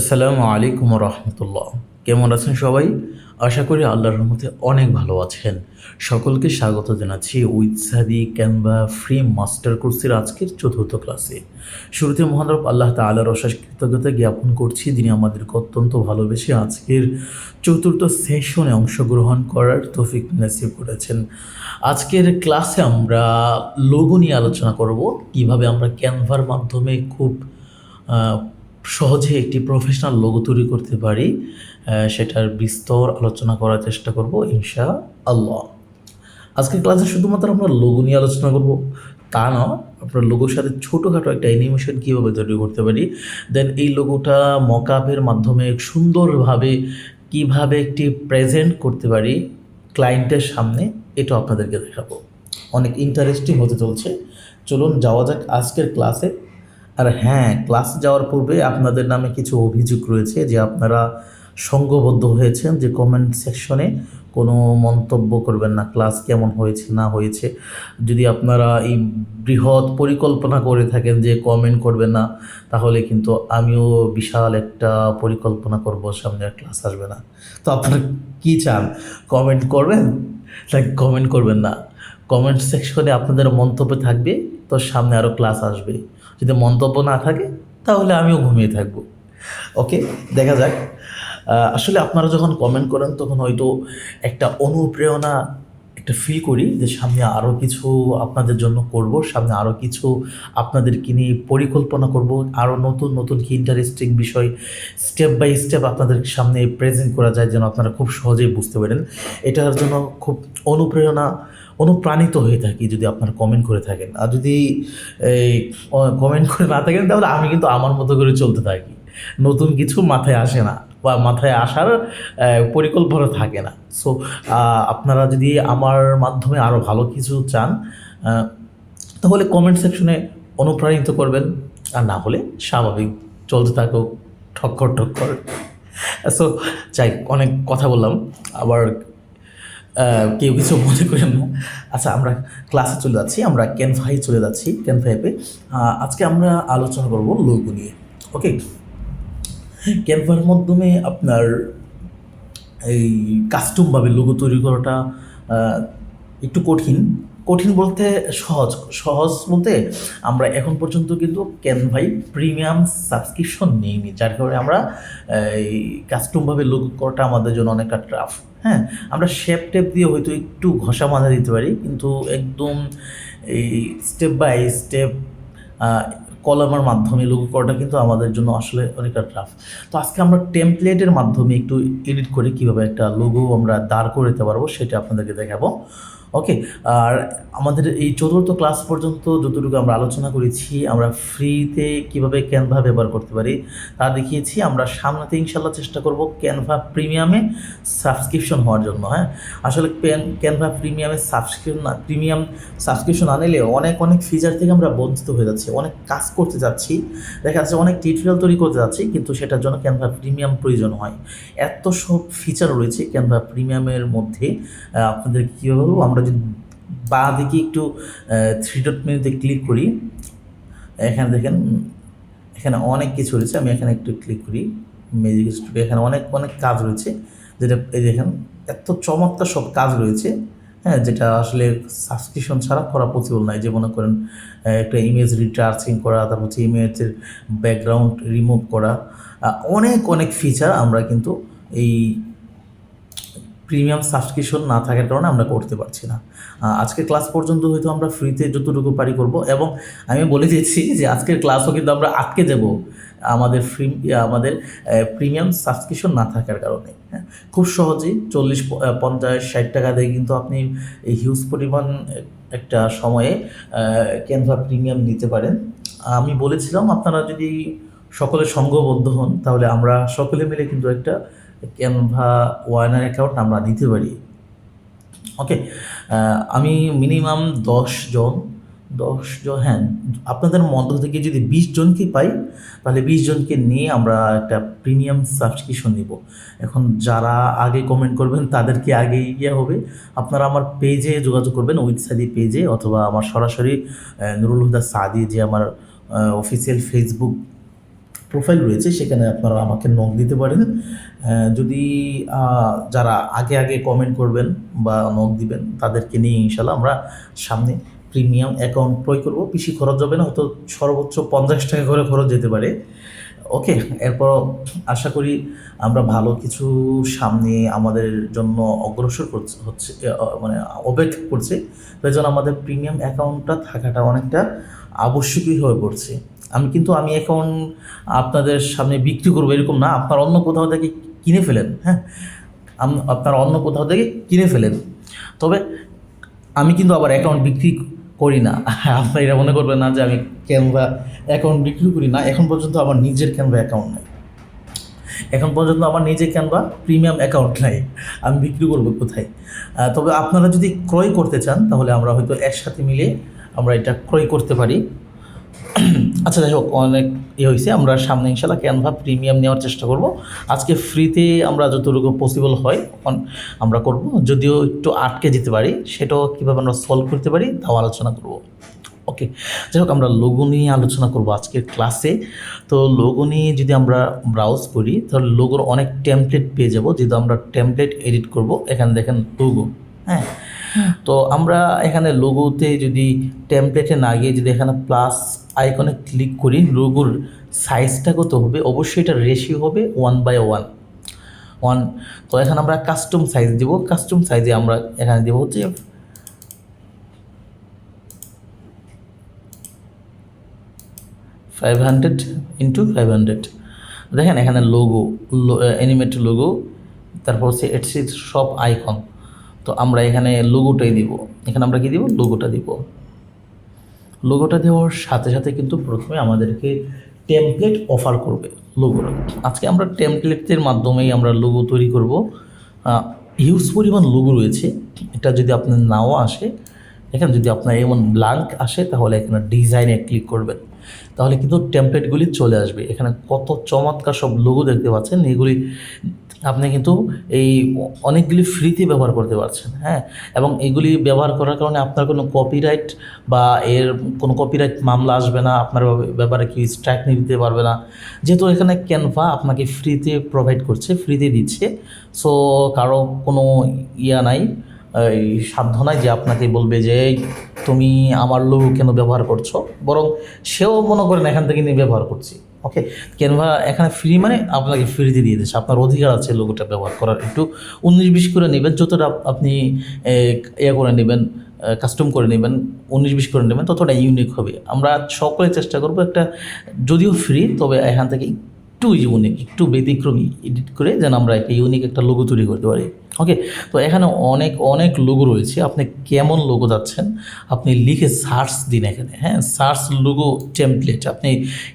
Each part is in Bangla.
আসসালামু আলাইকুম রহমতুল্লাহ। কেমন আছেন সবাই? আশা করি আল্লাহর রহমতে অনেক ভালো আছেন। সকলকে স্বাগত জানাচ্ছি উইথ সাদি ক্যানভা ফ্রি মাস্টার কোর্সের আজকের চতুর্থ ক্লাসে। শুরুতে মহানরব আল্লাহ তাআলার অশেষ কৃতজ্ঞতা জ্ঞাপন করছি, যিনি আমাদেরকে অত্যন্ত ভালোবেসে আজকের চতুর্থ সেশনে অংশগ্রহণ করার তৌফিক নসিব করেছেন। আজকের ক্লাসে আমরা লোগো নিয়ে আলোচনা করব, কিভাবে আমরা ক্যানভার মাধ্যমে খুব সহজে একটি প্রফেশনাল লোগো তৈরি করতে পারি। সেটার বিস্তর আলোচনা করার চেষ্টা করব ইনশাআল্লাহ। আজকের ক্লাসে শুধুমাত্র আমরা লোগো নিয়ে আলোচনা করব তা না, আপনার লোগোর সাথে ছোটোখাটো একটা অ্যানিমেশন কীভাবে তৈরি করতে পারি, দেন এই লোগোটা মকআপের মাধ্যমে সুন্দরভাবে কীভাবে একটি প্রেজেন্ট করতে পারি ক্লায়েন্টের সামনে, এটা আপনাদেরকে দেখাবো। অনেক ইন্টারেস্টিং হতে চলছে। চলুন যাওয়া যাক আজকের ক্লাসে। আর হ্যাঁ, ক্লাস যাওয়ার পূর্বে আপনাদের নামে কিছু অভিযোগ রয়েছে যে আপনারা সংঘবদ্ধ হয়েছেন যে কমেন্ট সেকশনে কোনো মন্তব্য করবেন না, ক্লাস কেমন হয়েছে না হয়েছে। যদি আপনারা এই বৃহৎ পরিকল্পনা করে থাকেন যে কমেন্ট করবেন না, তাহলে কিন্তু আমিও বিশাল একটা পরিকল্পনা করব, সামনে আর ক্লাস আসবে না। তো আপনারা কী চান, কমেন্ট করবেন নাকি কমেন্ট করবেন না? কমেন্ট সেকশনে আপনাদের মন্তব্য থাকবে তো সামনে আরও ক্লাস আসবে। যদি মন্তব্য না থাকে তাহলে আমিও ঘুমিয়ে থাকব। ওকে, দেখা যাক। আসলে আপনারা যখন কমেন্ট করেন তখন হয়তো একটা অনুপ্রেরণা একটা ফিল করি যে সামনে আরও কিছু আপনাদের জন্য করব, সামনে আরও কিছু আপনাদেরকে নিয়ে পরিকল্পনা করব, আরও নতুন নতুন কি ইন্টারেস্টিং বিষয় স্টেপ বাই স্টেপ আপনাদের সামনে প্রেজেন্ট করা যায়, যেন আপনারা খুব সহজেই বুঝতে পারেন। এটার জন্য খুব অনুপ্রাণিত হয়ে থাকি যদি আপনারা কমেন্ট করে থাকেন। আর যদি এই কমেন্ট করে না থাকেন তাহলে আমি কিন্তু আমার মতো করে চলতে থাকি, নতুন কিছু মাথায় আসে না বা মাথায় আসার পরিকল্পনা থাকে না। সো আপনারা যদি আমার মাধ্যমে আরও ভালো কিছু চান তাহলে কমেন্ট সেকশনে অনুপ্রাণিত করবেন, আর না হলে স্বাভাবিক চলতে থাকুক ঠক্কর ঠক্কর। সো যাই, অনেক কথা বললাম, আবার কেউ কিছু মনে করেন না। আচ্ছা, আমরা ক্লাসে চলে যাচ্ছি, আমরা ক্যানভায় চলে যাচ্ছি। ক্যানভা অ্যাপে আজকে আমরা আলোচনা করব লোগো নিয়ে। ওকে, ক্যানভার মাধ্যমে আপনার এই কাস্টমভাবে লোগো তৈরি করাটা একটু কঠিন বলতে সহজ বলতে আমরা এখন পর্যন্ত কিন্তু ক্যানভাই প্রিমিয়াম সাবস্ক্রিপশন নিইনি, যার কারণে আমরা এই কাস্টমভাবে লোগো করাটা আমাদের জন্য অনেকটা টাফ। হ্যাঁ, আমরা শেপ টেপ দিয়ে হয়তো একটু ঘষা মাজা দিতে পারি, কিন্তু একদম এই স্টেপ বাই স্টেপ কলামের মাধ্যমে লোগো করাটা কিন্তু আমাদের জন্য আসলে অনেকটা টাফ। তো আজকে আমরা টেমপ্লেটের মাধ্যমে একটু এডিট করে কীভাবে একটা লোগো আমরা দাঁড় করে দিতে পারবো সেটা আপনাদেরকে দেখাবো। ওকে, আর আমাদের এই চতুর্থ ক্লাস পর্যন্ত যতটুকু আমরা আলোচনা করেছি, আমরা ফ্রিতে কিভাবে ক্যানভা ব্যবহার করতে পারি তা দেখিয়েছি। আমরা সামনেতে ইনশাল্লাহ চেষ্টা করব ক্যানভা প্রিমিয়ামে সাবস্ক্রিপশন হওয়ার জন্য। হ্যাঁ, আসলে ক্যানভা প্রিমিয়াম সাবস্ক্রিপশন আনলে অনেক ফিচার থেকে আমরা বঞ্চিত হয়ে যাচ্ছি, অনেক কাজ করতে যাচ্ছি, দেখা যাচ্ছে অনেক টিউটোরিয়াল তৈরি করতে যাচ্ছি, কিন্তু সেটার জন্য ক্যানভা প্রিমিয়াম প্রয়োজন হয়। এত সব ফিচার রয়েছে ক্যানভা প্রিমিয়ামের মধ্যে। আপনাদের কীভাবে বলবো, আমরা যদি বাঁ দিকে একটু 3 ডট মেনুতে ক্লিক করি, এখানে দেখেন এখানে অনেক কিছু রয়েছে। আমি এখানে একটু ক্লিক করি ম্যাজিক স্টুডিও, এখানে অনেক কাজ রয়েছে, যেটা এই দেখেন এত চমৎকার সব কাজ রয়েছে। হ্যাঁ, যেটা আসলে সাবস্ক্রিপশন ছাড়া করা পসিবল নয়। যে মনে করেন একটা ইমেজ রিটার্চিং করা, তারপর হচ্ছে ইমেজের ব্যাকগ্রাউন্ড রিমুভ করা, অনেক ফিচার আমরা কিন্তু এই প্রিমিয়াম সাবস্ক্রিপশন না থাকার কারণে আমরা করতে পারছি না। আজকের ক্লাস পর্যন্ত হয়তো আমরা ফ্রিতে যতটুকু পারি করব, এবং আমি বলে দিচ্ছি যে আজকের ক্লাসও কিন্তু আমরা আটকে যাব আমাদের প্রিমিয়াম সাবস্ক্রিপশন না থাকার কারণে। হ্যাঁ, খুব সহজেই 40, 50, 60 টাকা দিয়ে কিন্তু আপনি এই হিউজ পরিমাণ একটা সময়ে ক্যানভা প্রিমিয়াম নিতে পারেন। আমি বলেছিলাম আপনারা যদি সকলে সংঘবদ্ধ হন তাহলে আমরা সকলে মিলে কিন্তু একটা ক্যানভা ওয়ার্নার অ্যাকাউন্ট আমরা দিতে পারি। ওকে, আমি মিনিমাম 10 জন, হ্যাঁ, আপনাদের মধ্য থেকে যদি 20 জনকে পাই তাহলে 20 জনকে নিয়ে আমরা একটা প্রিমিয়াম সাবস্ক্রিপশন নিব। এখন যারা আগে কমেন্ট করবেন তাদেরকে আগে ইয়ে হবে। আপনারা আমার পেজে যোগাযোগ করবেন, উইথ সাদি পেজে, অথবা আমার সরাসরি নুরুল হুদা সাদি যে আমার অফিসিয়াল ফেসবুক প্রোফাইল রয়েছে, সেখানে আপনারা আমাকে নক দিতে পারেন। যদি যারা আগে আগে কমেন্ট করবেন বা নক দিবেন তাদেরকে নিয়ে ইনশাল্লাহ আমরা সামনে প্রিমিয়াম অ্যাকাউন্ট ক্রয় করবো। বেশি খরচ যাবে না, হয়তো সর্বোচ্চ 50 টাকা করে খরচ যেতে পারে। ওকে, এরপর আশা করি আমরা ভালো কিছু সামনে আমাদের জন্য অগ্রসর হচ্ছে, মানে অপেক্ষা করছে। তাই জন্য আমাদের প্রিমিয়াম অ্যাকাউন্টটা থাকাটা অনেকটা আবশ্যকীয় হয়ে পড়ছে। আমি অ্যাকাউন্ট আপনাদের সামনে বিক্রি করবো এরকম না, আপনার অন্য কোথাও থেকে কিনে ফেলেন। হ্যাঁ, আপনার অন্য কোথাও থেকে কিনে ফেলেন, তবে আমি কিন্তু আবার অ্যাকাউন্ট বিক্রি করি না। আপনারা এটা মনে করবেন না যে আমি ক্যানভা অ্যাকাউন্ট বিক্রি করি না। এখন পর্যন্ত আমার নিজের ক্যানভা অ্যাকাউন্ট নাই, এখন পর্যন্ত আমার নিজের ক্যানভা প্রিমিয়াম অ্যাকাউন্ট নাই, আমি বিক্রি করবো কোথায়? তবে আপনারা যদি ক্রয় করতে চান তাহলে আমরা হয়তো একসাথে মিলে আমরা এটা ক্রয় করতে পারি। আচ্ছা, যাই হোক, অনেক হয়েছে। আমরা সামনে ইনশাল্লাহ ক্যানভা প্রিমিয়াম নেওয়ার চেষ্টা করব। আজকে ফ্রিতে আমরা যতটুকু পসিবল হয় আমরা করব, যদিও একটু আটকে যেতে পারি, সেটাও কীভাবে আমরা সলভ করতে পারি তাও আলোচনা করব। ওকে, যাই হোক, আমরা লোগো নিয়ে আলোচনা করব আজকের ক্লাসে। তো লোগো নিয়ে যদি আমরা ব্রাউজ করি তাহলে লোগোর অনেক টেমপ্লেট পেয়ে যাব। যেহেতু আমরা টেমপ্লেট এডিট করব, এখানে দেখেন লোগো। হ্যাঁ, তো আমরা এখানে লোগোতে যদি টেমপ্লেটে না গিয়ে যদি এখানে প্লাস আইকনে ক্লিক করি, লোগোর সাইজটা কত হবে? অবশ্যই এটা রেশিও হবে 1/1। তো এখানে আমরা কাস্টম সাইজ দেবো। কাস্টম সাইজে আমরা এখানে দেবো হচ্ছে 500x500। দেখেন এখানে লোগো, অ্যানিমেট লোগো, তারপর হচ্ছে এটস সব আইকন। তো আমরা এখানে লোগোটাই দিব। এখানে আমরা কি দিব? লোগোটা দিব। লোগোটা দেওয়ার সাথে সাথে কিন্তু প্রথমে আমাদেরকে টেমপ্লেট অফার করবে লোগোর। আজকে আমরা টেমপ্লেটের মাধ্যমেই আমরা লোগো তৈরি করব। হিউজ পরিমাণ লোগো রয়েছে। এটা যদি আপনার নাও আসে, এখানে যদি আপনার এমন ব্ল্যাঙ্ক আসে তাহলে এখানে ডিজাইনে ক্লিক করবেন, তাহলে কিন্তু টেমপ্লেটগুলি চলে আসবে। এখানে কত চমৎকার সব লোগো দেখতে পাচ্ছেন, এগুলি আপনি কিন্তু এই অনেকগুলি ফ্রিতে ব্যবহার করতে পারছেন। হ্যাঁ, এবং এগুলি ব্যবহার করার কারণে আপনার কোনো কপিরাইট বা এর কোনো কপিরাইট মামলা আসবে না, আপনার ব্যাপারে কি স্ট্রাইক নিতে পারবে না, যেহেতু এখানে ক্যানভা আপনাকে ফ্রিতে প্রোভাইড করছে, ফ্রিতে দিচ্ছে। সো কারো কোনো নাই, এই সাধ্য নাই যে আপনাকে বলবে যে তুমি আমার লোগো কেন ব্যবহার করছো, বরং সেও মনে করেন এখান থেকে নিয়ে ব্যবহার করছি। ওকে, ক্যানভা এখানে ফ্রি মানে আপনাকে ফ্রিতে দিয়ে দিচ্ছে, আপনার অধিকার আছে লোগোটা ব্যবহার করার। একটু 19-20 করে নেবেন, যতটা আপনি করে নেবেন, কাস্টম করে নেবেন, 19-20 করে নেবেন, ততটা ইউনিক হবে। আমরা সকলে চেষ্টা করবো একটা, যদিও ফ্রি, তবে এখান থেকে একটু ইউনিক, একটু ব্যতিক্রমী এডিট করে যেন আমরা একটা ইউনিক একটা লোগো তৈরি করতে পারি। ওকে, তো এখানে অনেক অনেক লোগো রয়েছে। আপনি কেমন লোগো যাচ্ছেন আপনি লিখে সার্চ দিন এখানে। হ্যাঁ, সার্চ লোগো টেমপ্লেট। আপনি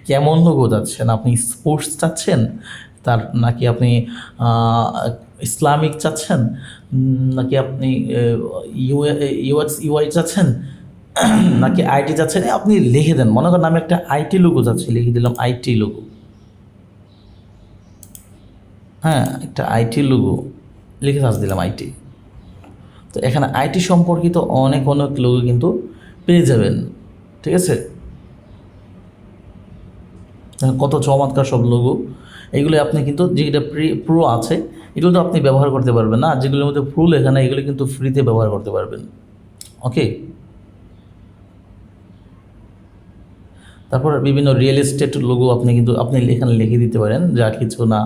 কেমন লোগো যাচ্ছেন? আপনি স্পোর্টস চাচ্ছেন তার, নাকি আপনি ইসলামিক চাচ্ছেন, নাকি আপনি ইউএক্স ইউআই চাচ্ছেন, নাকি আইটি চাচ্ছেন? আপনি লিখে দেন। মনে করেন আমি একটা আইটি লোগো চাচ্ছি, লিখে দিলাম আইটি লোগো। হ্যাঁ, একটা আইটি লোগো লিখে সার্চ দিলাম আইটি। তো এখানে আইটি সম্পর্কিত অনেক অনেক লোগো কিন্তু পেয়ে যাবেন। ঠিক আছে, কত চমৎকার সব লোগো। এইগুলো আপনি কিন্তু যেটা প্রো আছে এগুলো তো আপনি ব্যবহার করতে পারবেন না, যেগুলোর মধ্যে প্রো লেখা না এগুলো কিন্তু ফ্রিতে ব্যবহার করতে পারবেন। ওকে, তারপর বিভিন্ন রিয়েল এস্টেট লোগো আপনি এখানে লিখে দিতে পারেন, যা কিছু না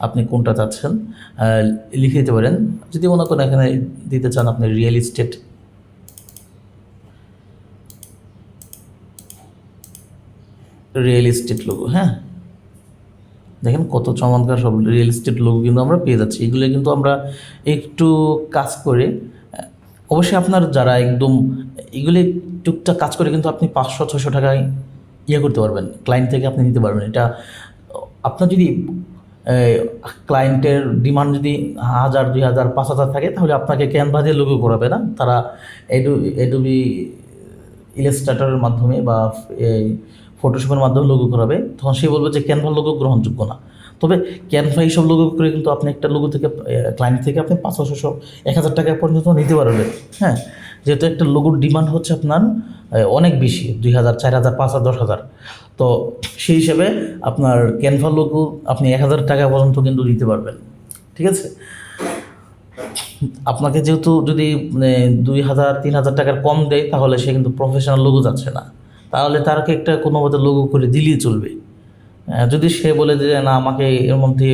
আপনি কোনটা চাচ্ছেন লিখে দিতে পারেন। যদি মনে করেন এখানে দিতে চান আপনি রিয়েল এস্টেট লোগো। হ্যাঁ, দেখেন কত চমৎকার সব রিয়েল এস্টেট লোগো কিন্তু আমরা পেয়ে যাচ্ছি। এগুলো কিন্তু আমরা একটু কাজ করে, অবশ্যই আপনার যারা একদম এগুলি টুকটাক কাজ করে কিন্তু আপনি 500-600 টাকায় করতে পারবেন, ক্লায়েন্ট থেকে আপনি নিতে পারবেন। এটা আপনার যদি ক্লায়েন্টের ডিমান্ড যদি 1000, 2000, 5000 থাকে তাহলে আপনাকে ক্যানভা দিয়ে লোগো করাবে না, তারা এডোবি ইলাস্ট্রেটরের মাধ্যমে বা ফটোশপের মাধ্যমে লোগো করাবে। তখন সে বলবে যে ক্যানভা লোগো গ্রহণযোগ্য না। তবে ক্যানভা এইসব লোগো করে কিন্তু আপনি একটা লোগো থেকে ক্লায়েন্ট থেকে আপনি 500, 600, 1000 টাকা পর্যন্ত নিতে পারবেন। হ্যাঁ, যেহেতু একটা লোগোর ডিমান্ড হচ্ছে আপনার অনেক বেশি, 2,000, 4,000, 5,000, 10,000। তো সেই হিসেবে আপনার ক্যানভা লোগো আপনি 1,000 টাকা পর্যন্ত কিন্তু দিতে পারবেন। ঠিক আছে, আপনাকে যেহেতু যদি মানে 2,000, 3,000 টাকার কম দেয়, তাহলে সে কিন্তু প্রফেশনাল লোগো যাচ্ছে না, তাহলে তারকে একটা কোনো মতে লোগো করে দিলেই চলবে। যদি সে বলে যে না আমাকে এর মধ্যে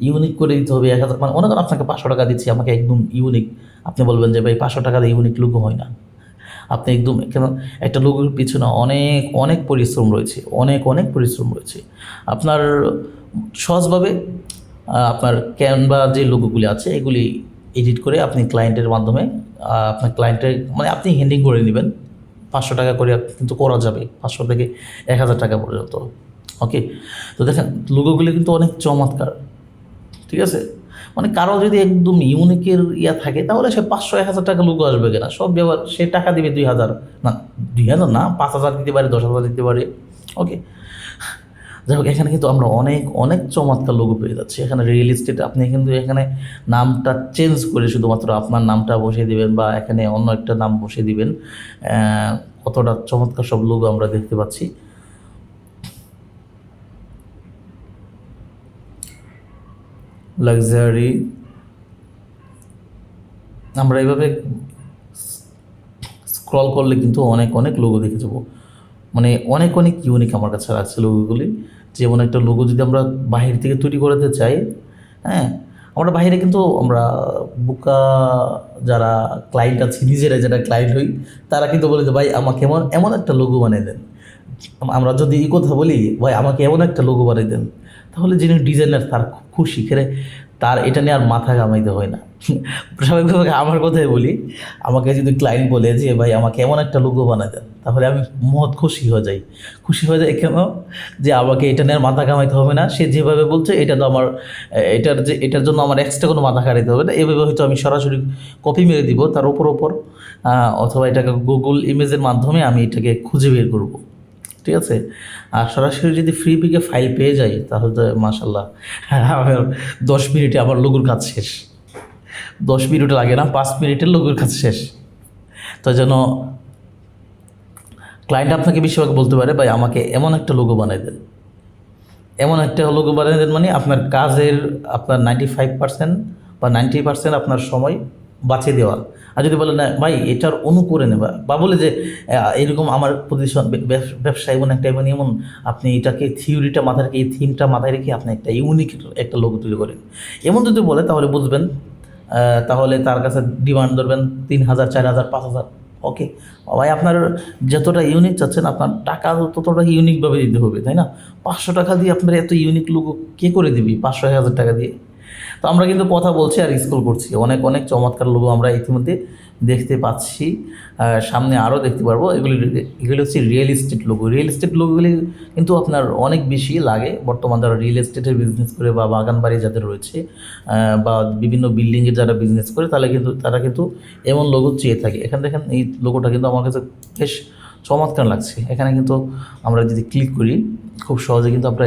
ইউনিক করে দিতে হবে 1,000, মানে মনে করেন আপনাকে 500 টাকা দিচ্ছি, আমাকে একদম ইউনিক, আপনি বলবেন যে ভাই 500 টাকা দিয়ে ইউনিক লোগো হয় না। আপনি একদম কেন, একটা লোগোর পিছনে অনেক অনেক পরিশ্রম রয়েছে, অনেক অনেক পরিশ্রম রয়েছে। আপনার সহজভাবে আপনার ক্যানভা যে লোগোগুলি আছে এগুলি এডিট করে আপনি ক্লায়েন্টের মাধ্যমে আপনার ক্লায়েন্টের মানে আপনি হ্যান্ডিং করে নেবেন। 500 টাকা করে কিন্তু করা যাবে, 500 থেকে 1,000 টাকা পর্যন্ত। ওকে, তো দেখেন লোগোগুলি কিন্তু অনেক চমৎকার। ঠিক আছে, মানে কারো যদি একদম ইউনিকের থাকে তাহলে সে 500, 1,000 টাকা লোগো আসবে কেনা, সব ব্যবহার সে টাকা দিবে 2,000, না 2,000 না, 5,000 দিতে পারে, 10,000 দিতে পারে। ওকে, যাই হোক, এখানে কিন্তু আমরা অনেক অনেক চমৎকার লোগো পেয়ে যাচ্ছি। এখানে রিয়েল এস্টেট, আপনি কিন্তু এখানে নামটা চেঞ্জ করে শুধুমাত্র আপনার নামটা বসিয়ে দিবেন বা এখানে অন্য একটা নাম বসিয়ে দিবেন। কতটা চমৎকার সব লোগো আমরা দেখতে পাচ্ছি। লাক্সারি, আমরা এইভাবে স্ক্রল করলে কিন্তু অনেক অনেক লোগো দেখে যাবো, মানে অনেক অনেক ইউনিক আমার কাছে লাগছে লোগোগুলি। যেমন একটা লোগো যদি আমরা বাহির থেকে তৈরি করতে চাই, হ্যাঁ, আমরা বাইরে কিন্তু আমরা বোকা যারা ক্লায়েন্ট আছে, নিজেরাই যারা ক্লায়েন্ট হই, তারা কিন্তু বলে যে ভাই আমাকে এমন এমন একটা লোগো বানিয়ে দেন। আমরা যদি এই কথা বলি ভাই আমাকে এমন একটা লোগো বানিয়ে দেন, তাহলে যিনি ডিজাইনার তার খুব খুশি করে, তার এটা নিয়ে আর মাথা ঘামাইতে হয় না। স্বাভাবিকভাবে আমার কথাই বলি, আমাকে যদি ক্লায়েন্ট বলে যে ভাই আমাকে এমন একটা লোগো বানায় দেন, তাহলে আমি মহৎ খুশি হয়ে যাই। খুশি হয়ে যাই কেন, যে আমাকে এটা নিয়ে আর মাথা ঘামাইতে হবে না, সে যেভাবে বলছে এটা তো আমার এটার জন্য আমার এক্সট্রা কোনো মাথা খাটাইতে হবে না। এভাবে হয়তো আমি সরাসরি কপি মেরে দিব তার ওপর অথবা এটাকে গুগল ইমেজের মাধ্যমে আমি এটাকে খুঁজে বের করব। ঠিক আছে, আর সরাসরি যদি ফ্রি পিকে ফাইল পেয়ে যাই তাহলে তো মাশাল্লাহ, আমার 10 মিনিটে আমার লোগোর কাজ শেষ। 10 মিনিট লাগে না, 5 মিনিটের লোগোর কাজ শেষ। তো যেন ক্লায়েন্ট আপনাকে বেশিরভাগ বলতে পারে ভাই আমাকে এমন একটা লোগো বানিয়ে দেন, এমন একটা লোগো বানিয়ে দেন, মানে আপনার কাজের আপনার 95% বা 90% আপনার সময় বাঁচিয়ে দেওয়া। আর যদি বলে না ভাই এটার করে নেবা, বা বলে যে এরকম আমার পজিশন ব্যবসা এমন একটা এমন আপনি এটাকে থিওরিটা মাথায় রেখে, এই থিমটা মাথায় রেখে আপনি একটা ইউনিক একটা লোগো তৈরি করেন, এমন যদি বলে তাহলে বুঝবেন, তাহলে তার কাছে ডিমান্ড ধরবেন 3,000, 4,000, 5,000। ওকে ভাই, আপনার যতটা ইউনিক চাচ্ছেন আপনার টাকা ততটা ইউনিকভাবে দিতে হবে, তাই না? 500 টাকা দিয়ে আপনার এত ইউনিক লোগো কে করে দিবি 500, 1,000 টাকা দিয়ে? তো আমরা কিন্তু কথা বলছি আর স্ক্রল করছি, অনেক অনেক চমৎকার লোগো আমরা ইতিমধ্যে দেখতে পাচ্ছি, সামনে আরও দেখতে পারবো। এগুলি হচ্ছে real estate logo. Real estate লোগোগুলি কিন্তু আপনার অনেক বেশি লাগে বর্তমান যারা রিয়েল এস্টেটের বিজনেস করে বা বাগান বাড়ি যাদের রয়েছে, বা বিভিন্ন বিল্ডিংয়ের যারা বিজনেস করে, তারা কিন্তু এমন লোগো চেয়ে থাকে। এখানে দেখেন এই লোগোটা কিন্তু আমার কাছে বেশ চমৎকার লাগছে। এখানে কিন্তু আমরা যদি ক্লিক করি খুব সহজে কিন্তু আমরা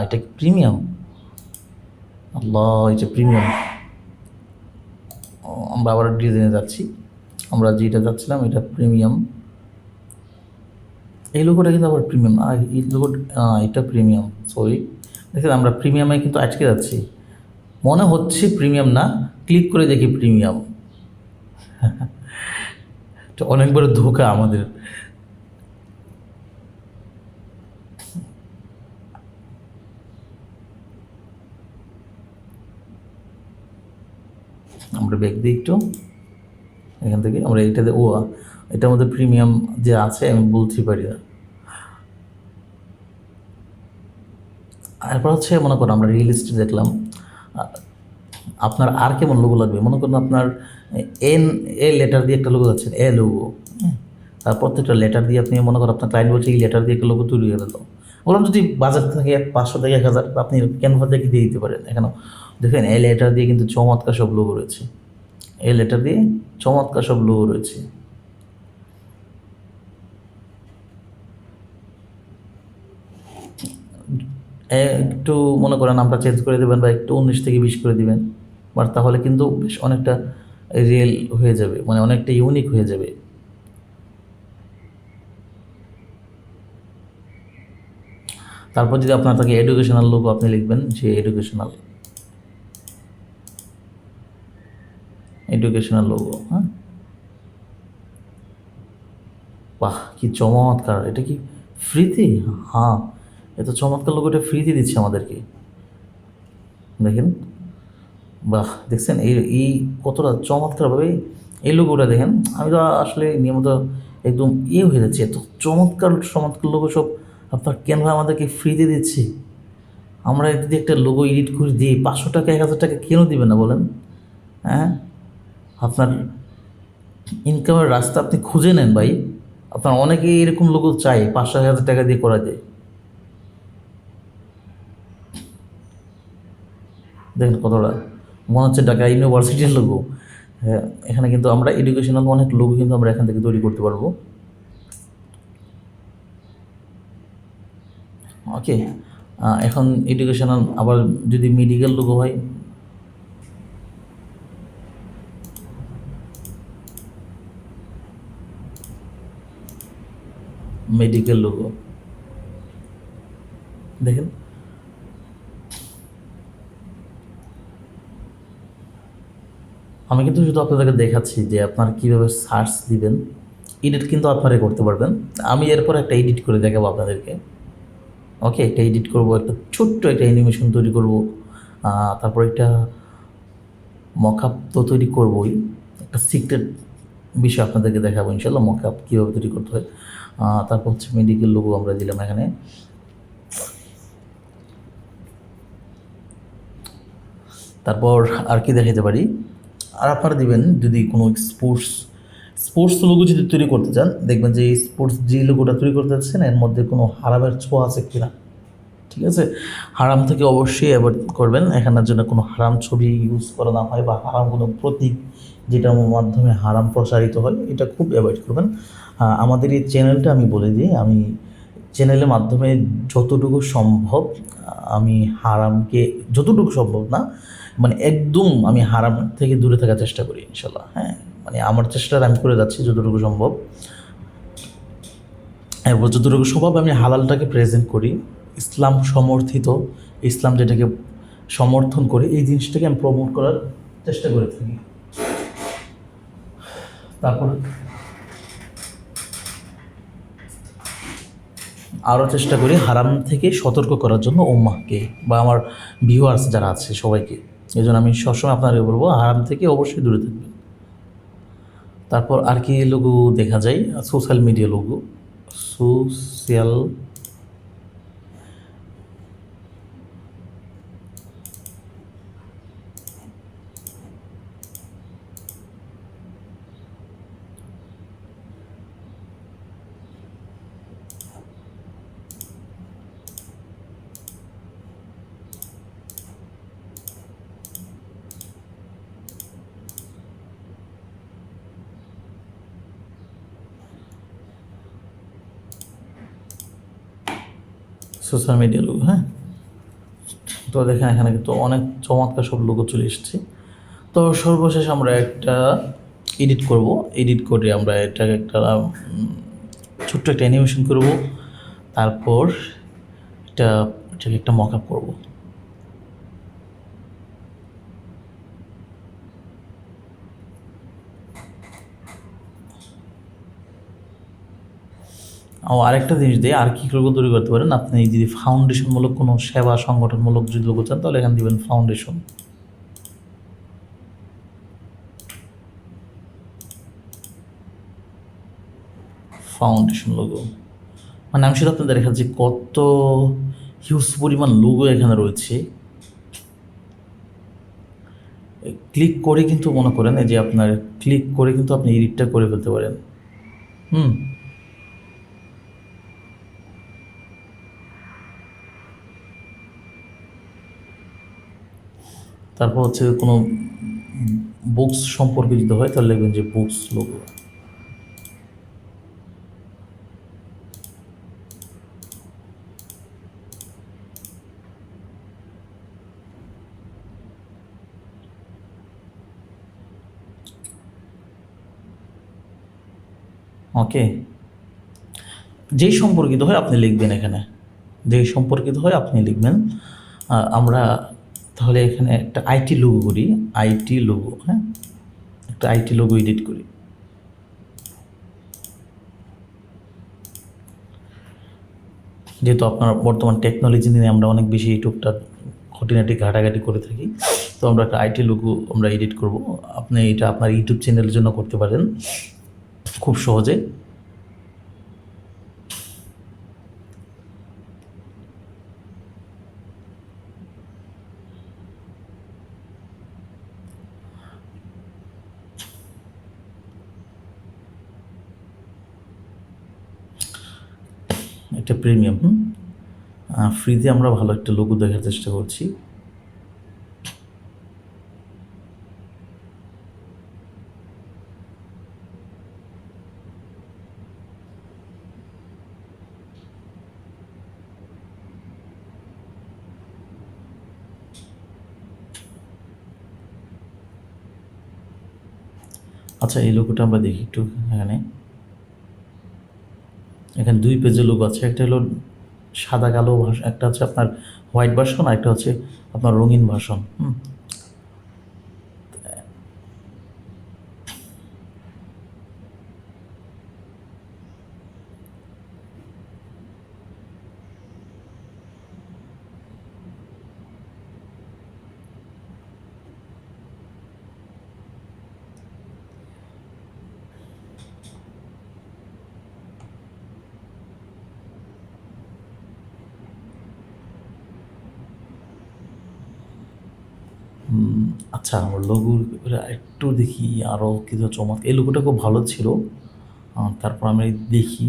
এটা প্রিমিয়াম, আল্লাহ এই যে প্রিমিয়াম, আমরা আবার ডিজাইনে যাচ্ছি, আমরা যেটা যাচ্ছিলাম এটা প্রিমিয়াম, এই লোগোটা কিন্তু আবার প্রিমিয়াম, আর এই লোগো এটা প্রিমিয়াম, সরি দেখেন আমরা প্রিমিয়ামে কিন্তু আটকে যাচ্ছি, মনে হচ্ছে প্রিমিয়াম না, ক্লিক করে দেখি প্রিমিয়াম। এটা অনেক বড় ধোঁকা আমাদের। আমরা ব্যাক দিই একটু, এখান থেকে আমরা এটাতে এটার মধ্যে প্রিমিয়াম যে আছে আমি বলতে পারি না। এরপর হচ্ছে মনে করুন আমরা রিয়েল এস্টেট দেখলাম, আপনার আর কেমন লোগো লাগবে, মনে করুন আপনার এ লেটার দিয়ে একটা লোগো যাচ্ছে, এ লোগো, তার প্রত্যেকটা লেটার দিয়ে আপনি মনে করেন আপনার ক্লায়েন্ট বলছে এই লেটার দিয়ে একটা লোগো তৈরি করে দাও, বললাম যদি বাজার থেকে 500 থেকে 1,000 আপনি ক্যানভা থেকে দিয়ে দিতে পারেন। এখানে দেখেন এই লেটার দিয়ে কিন্তু চমৎকার সব লোগো রয়েছে, এই লেটার দিয়ে চমৎকার সব লোগো রয়েছে। একটু মনে করেন আমরা চেঞ্জ করে দেবেন বা একটু 19 থেকে 20 করে দিবেন, বাট তাহলে কিন্তু বেশ অনেকটা রিয়েল হয়ে যাবে, মানে অনেকটা ইউনিক হয়ে যাবে। তারপর যদি আপনার থাকে এডুকেশনাল লোগো, আপনি লিখবেন যে এডুকেশনাল এডুকেশনাল লোগো। হ্যাঁ, বাহ কি চমৎকার! এটা কি ফ্রিতে? হ্যাঁ, এত চমৎকার লোগোটা ফ্রিতে দিচ্ছে আমাদেরকে, দেখেন। বাহ, দেখছেন এই এই কতটা চমৎকারভাবে এই লোগোটা দেখেন। আমি তো আসলে নিয়মিত একদম হয়ে যাচ্ছে, এত চমৎকার চমৎকার লোগো সব আপনার ক্যানভা আমাদেরকে ফ্রিতে দিচ্ছে। আমরা যদি একটা লোগো এডিট করে দিই 500 টাকা 1000 টাকা কেন দিবেন না বলেন? হ্যাঁ, আপনার ইনকামের রাস্তা আপনি খুঁজে নেন ভাই। আপনার অনেকেই এরকম লোগো চাই, 500 1000 টাকা দিয়ে করা যায়। দেখেন কতটা মনে হচ্ছে ঢাকা ইউনিভার্সিটির লোগো। হ্যাঁ, এখানে কিন্তু আমরা এডুকেশনাল অনেক লোগো কিন্তু আমরা এখান থেকে তৈরি করতে পারবো। ওকে, এখন এডুকেশনাল আবার যদি মেডিকেল লোগো হয়, মেডিকেল লোগো দেখেন। আমি কিন্তু শুধু আপনাদেরকে দেখাচ্ছি যে আপনারা কীভাবে সার্চ দিবেন, এডিট কিন্তু আপনারাই করতে পারবেন। আমি এরপর একটা এডিট করে দেখাবো আপনাদেরকে। ওকে, একটা এডিট করব, একটা ছোট্ট একটা অ্যানিমেশন তৈরি করব, তারপর একটা মকআপ তো তৈরি করবই, একটা সিক্রেট বিষয় আপনাদেরকে দেখাবো ইনশাল্লাহ, মকআপ কীভাবে তৈরি করতে হয়। তারপর হচ্ছে মেডিকেল লোগো আমরা দিলাম এখানে। তারপর আর কি দেখাতে পারি, আর আপনারা দিবেন যদি কোনো স্পোর্টস স্পোর্টস লোগো যদি তৈরি করতে চান, দেখবেন যে এই স্পোর্টস যে লোগোটা তৈরি করতে চাচ্ছেন এর মধ্যে কোনো হারামের ছোঁয়া আছে কিনা। ঠিক আছে, হারাম থেকে অবশ্যই অ্যাভয়েড করবেন, এখানের জন্য কোনো হারাম ছবি ইউজ করা না হয় বা হারাম কোনো প্রতীক যেটার মাধ্যমে হারাম প্রসারিত হয়, এটা খুব অ্যাভয়েড করবেন। আমাদের এই চ্যানেলটা আমি বলে দিই, আমি চ্যানেলের মাধ্যমে যতটুকু সম্ভব আমি হারামকে, যতটুকু সম্ভব না মানে একদম আমি হারাম থেকে দূরে থাকার চেষ্টা করি ইনশাল্লাহ। হ্যাঁ, মানে আমার চেষ্টাটা আমি করে যাচ্ছি যতটুকু সম্ভব। এরপর যতটুকু সম্ভব আমি হালালটাকে প্রেজেন্ট করি, ইসলাম সমর্থিত, ইসলাম যেটাকে সমর্থন করে এই জিনিসটাকে আমি প্রমোট করার চেষ্টা করে থাকি। তারপর আরও চেষ্টা করি হারাম থেকে সতর্ক করার জন্য উম্মাহকে বা আমার ভিউয়ার্স যারা আছে সবাইকে। এই জন্য আমি সবসময় আপনাকে বলবো হারাম থেকে অবশ্যই দূরে থাকবেন। তারপর আর কি লোগো দেখা যায়, social media logo, social social media logo. হ্যাঁ, তো দেখেন এখানে কিন্তু অনেক চমৎকার সব লোগো চলে এসেছে। তো সর্বশেষ আমরা একটা এডিট করব, এডিট করে আমরা এটাকে একটা ছোট্ট একটা অ্যানিমেশন করব, তারপর এটা এটাকে একটা মকআপ করব। আরেকটা জিনিস দিয়ে আর কী লোগো তৈরি করতে পারেন, আপনি যদি ফাউন্ডেশনমূলক কোনো সেবা সংগঠনমূলক যদি লোগো চান তাহলে এখানে দেবেন ফাউন্ডেশন। ফাউন্ডেশন লোগো মানে আমি শুধু আপনাদের দেখাচ্ছি কত হিউজ পরিমাণ লোগো এখানে রয়েছে। ক্লিক করে কিন্তু মনে করেন এই যে আপনার ক্লিক করে কিন্তু আপনি এডিটটা করে ফেলতে পারেন। হুম, তারপর হচ্ছে কোনো বুকস সম্পর্কে যদি হয় তাহলে লিখবেন যে বুকস লোগো। ওকে, যেই সম্পর্কিত হয় আপনি লিখবেন এখানে, যে সম্পর্কিত হয় আপনি লিখবেন। আমরা তাহলে এখানে একটা আইটি লোগো করি, আইটি লোগো, হ্যাঁ, একটা আইটি লোগো এডিট করি। যেহেতু আপনার বর্তমান টেকনোলজি নিয়ে আমরা অনেক বেশি ইউটিউবটা খুঁটিনাটি ঘাটাঘাটি করে থাকি, তো আমরা একটা আইটি লোগো আমরা এডিট করব। আপনি এটা আপনার ইউটিউব চ্যানেলের জন্য করতে পারেন খুব সহজে। এটা প্রিমিয়াম, ফ্রিতে আমরা ভালো একটা লোগো দেখার চেষ্টা করছি। আচ্ছা, এই লোগোটা আমরা দেখি একটু। এখানে এখানে 2 পেজের লোগো আছে। একটা হলো সাদা কালো ভার্সন, একটা হচ্ছে আপনার হোয়াইট ভার্সন, আর একটা হচ্ছে আপনার রঙিন ভার্সন। আচ্ছা, আমার লোগোর একটু দেখি আরও কিছু চমৎকার। এই লোগোটা খুব ভালো ছিল। তারপর আমি দেখি।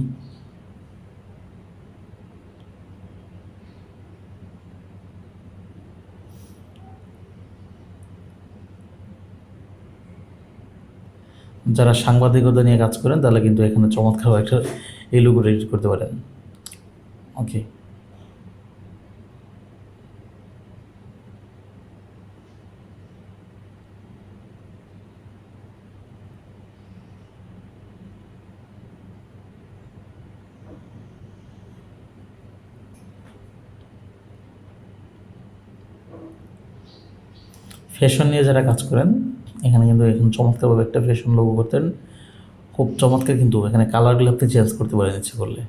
যারা সাংবাদিকতা নিয়ে কাজ করেন তাহলে কিন্তু এখানে চমৎকার একটা এই লোগোটা এডিট করতে পারেন। ওকে, ফ্যাশন নিয়ে যারা কাজ করেন এখানে কিন্তু এখন চমৎকারভাবে একটা ফ্যাশন লোগো করতেন, খুব চমৎকার। কিন্তু এখানে কালারগুলো আপনি চেঞ্জ করতে পারেন ইচ্ছে করলে।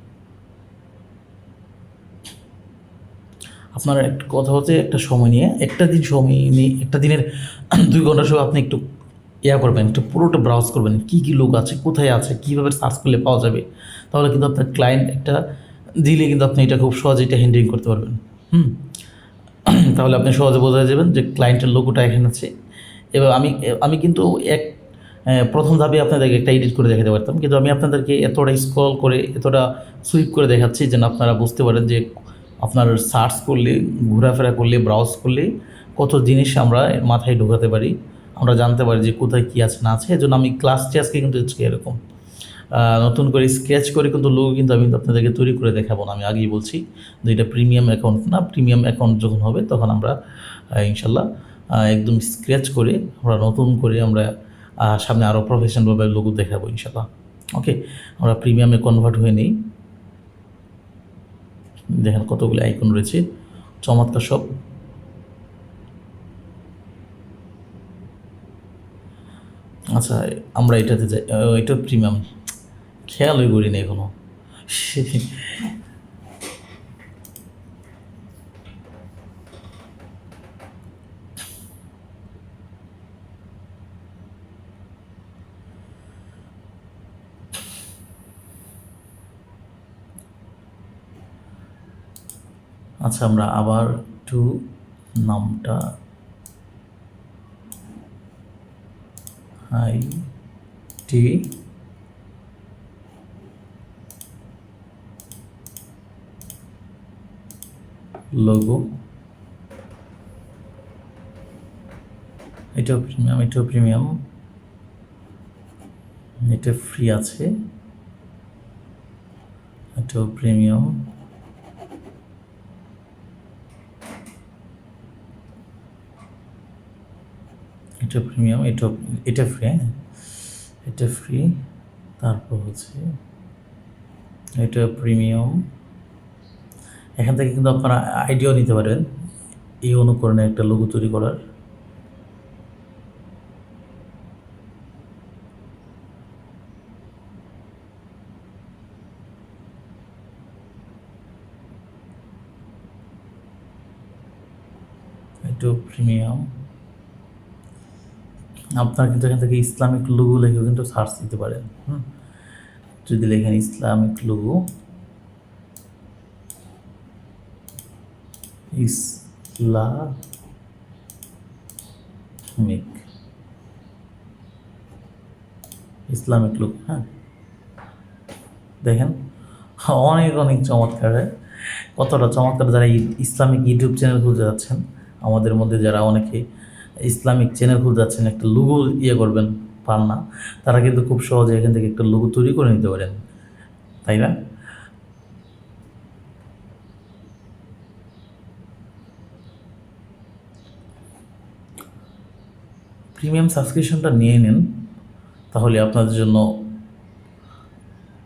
আপনার একটা কথা হচ্ছে একটা সময় নিয়ে, একটা দিন সময় নিয়ে, একটা দিনের 2 ঘন্টা সময় আপনি একটু করবেন, একটু পুরোটা ব্রাউজ করবেন, কী কী লোক আছে, কোথায় আছে, কীভাবে সার্চ করলে পাওয়া যাবে। তাহলে কিন্তু আপনার ক্লায়েন্ট একটা দিলে কিন্তু আপনি এটা খুব সহজে এটা হ্যান্ডলিং করতে পারবেন। তাহলে আপনি সহজে বোঝা যাবেন যে ক্লায়েন্টের লোগোটা এখানে আছে। এবার আমি কিন্তু প্রথম ধাপে আপনাদেরকে একটা এডিট করে দেখাতে পারতাম, কিন্তু আমি আপনাদেরকে এতটা স্ক্রল করে এতটা সুইপ করে দেখাচ্ছি যেন আপনারা বুঝতে পারেন যে আপনার সার্চ করলে, ঘোরাফেরা করলে, ব্রাউজ করলে কত জিনিস আমরা মাথায় ঢোকাতে পারি, আমরা জানতে পারি যে কোথায় কী আছে না আছে। এজন্য আমি ক্লাসটি আজকে কিন্তু এরকম নতুন করে স্কেচ করে কিন্তু লোগো কিন্তু আমি আপনাদেরকে তৈরি করে দেখাবো না। আমি আগেই বলছি যে এটা প্রিমিয়াম অ্যাকাউন্ট না। প্রিমিয়াম অ্যাকাউন্ট যখন হবে তখন আমরা ইনশাল্লাহ একদম স্কেচ করে আমরা নতুন করে আমরা সামনে আরও প্রফেশনালভাবে লোগো দেখাবো ইনশাল্লাহ। ওকে, আমরা প্রিমিয়ামে কনভার্ট হয়ে নিই। দেখেন কতগুলো আইকন রয়েছে, চমৎকার সব। আচ্ছা, আমরা এটাতে যাই। এটা প্রিমিয়াম, খেয়ালই করি না এখনো। আচ্ছা, আমরা আবার একটু নামটা আইটি লোগো, এটাও প্রিমিয়াম, এটাও প্রিমিয়াম, এটা ফ্রি আছে, এটাও প্রিমিয়াম, এটা প্রিমিয়াম, এটা ফ্রি। হ্যাঁ, এটা ফ্রি। তারপর হচ্ছে এটা প্রিমিয়াম, এখান থেকে কিন্তু আপনারা আইডিয়াও নিতে পারবেন এই অনুকরণে একটা লোগো তৈরি করার। একটু প্রিমিয়াম আপনারা কিন্তু এখান থেকে ইসলামিক লোগো লিখেও কিন্তু সার্চ দিতে পারেন। যদি লেখেন ইসলামিক লোগো, ইসলামিক লোক, হ্যাঁ দেখেন অনেক অনেক চমৎকার, কতটা চমৎকার। যারা ইসলামিক ইউটিউব চ্যানেল খুলতে যাচ্ছেন, আমাদের মধ্যে যারা অনেকে ইসলামিক চ্যানেল খুলতে যাচ্ছেন, একটা লোগো করবেন পান না, তারা কিন্তু খুব সহজে এখান থেকে একটা লোগো তৈরি করে নিতে পারেন, তাই না? প্রিমিয়াম সাবস্ক্রিপশনটা নিয়ে নিন, তাহলে আপনাদের জন্য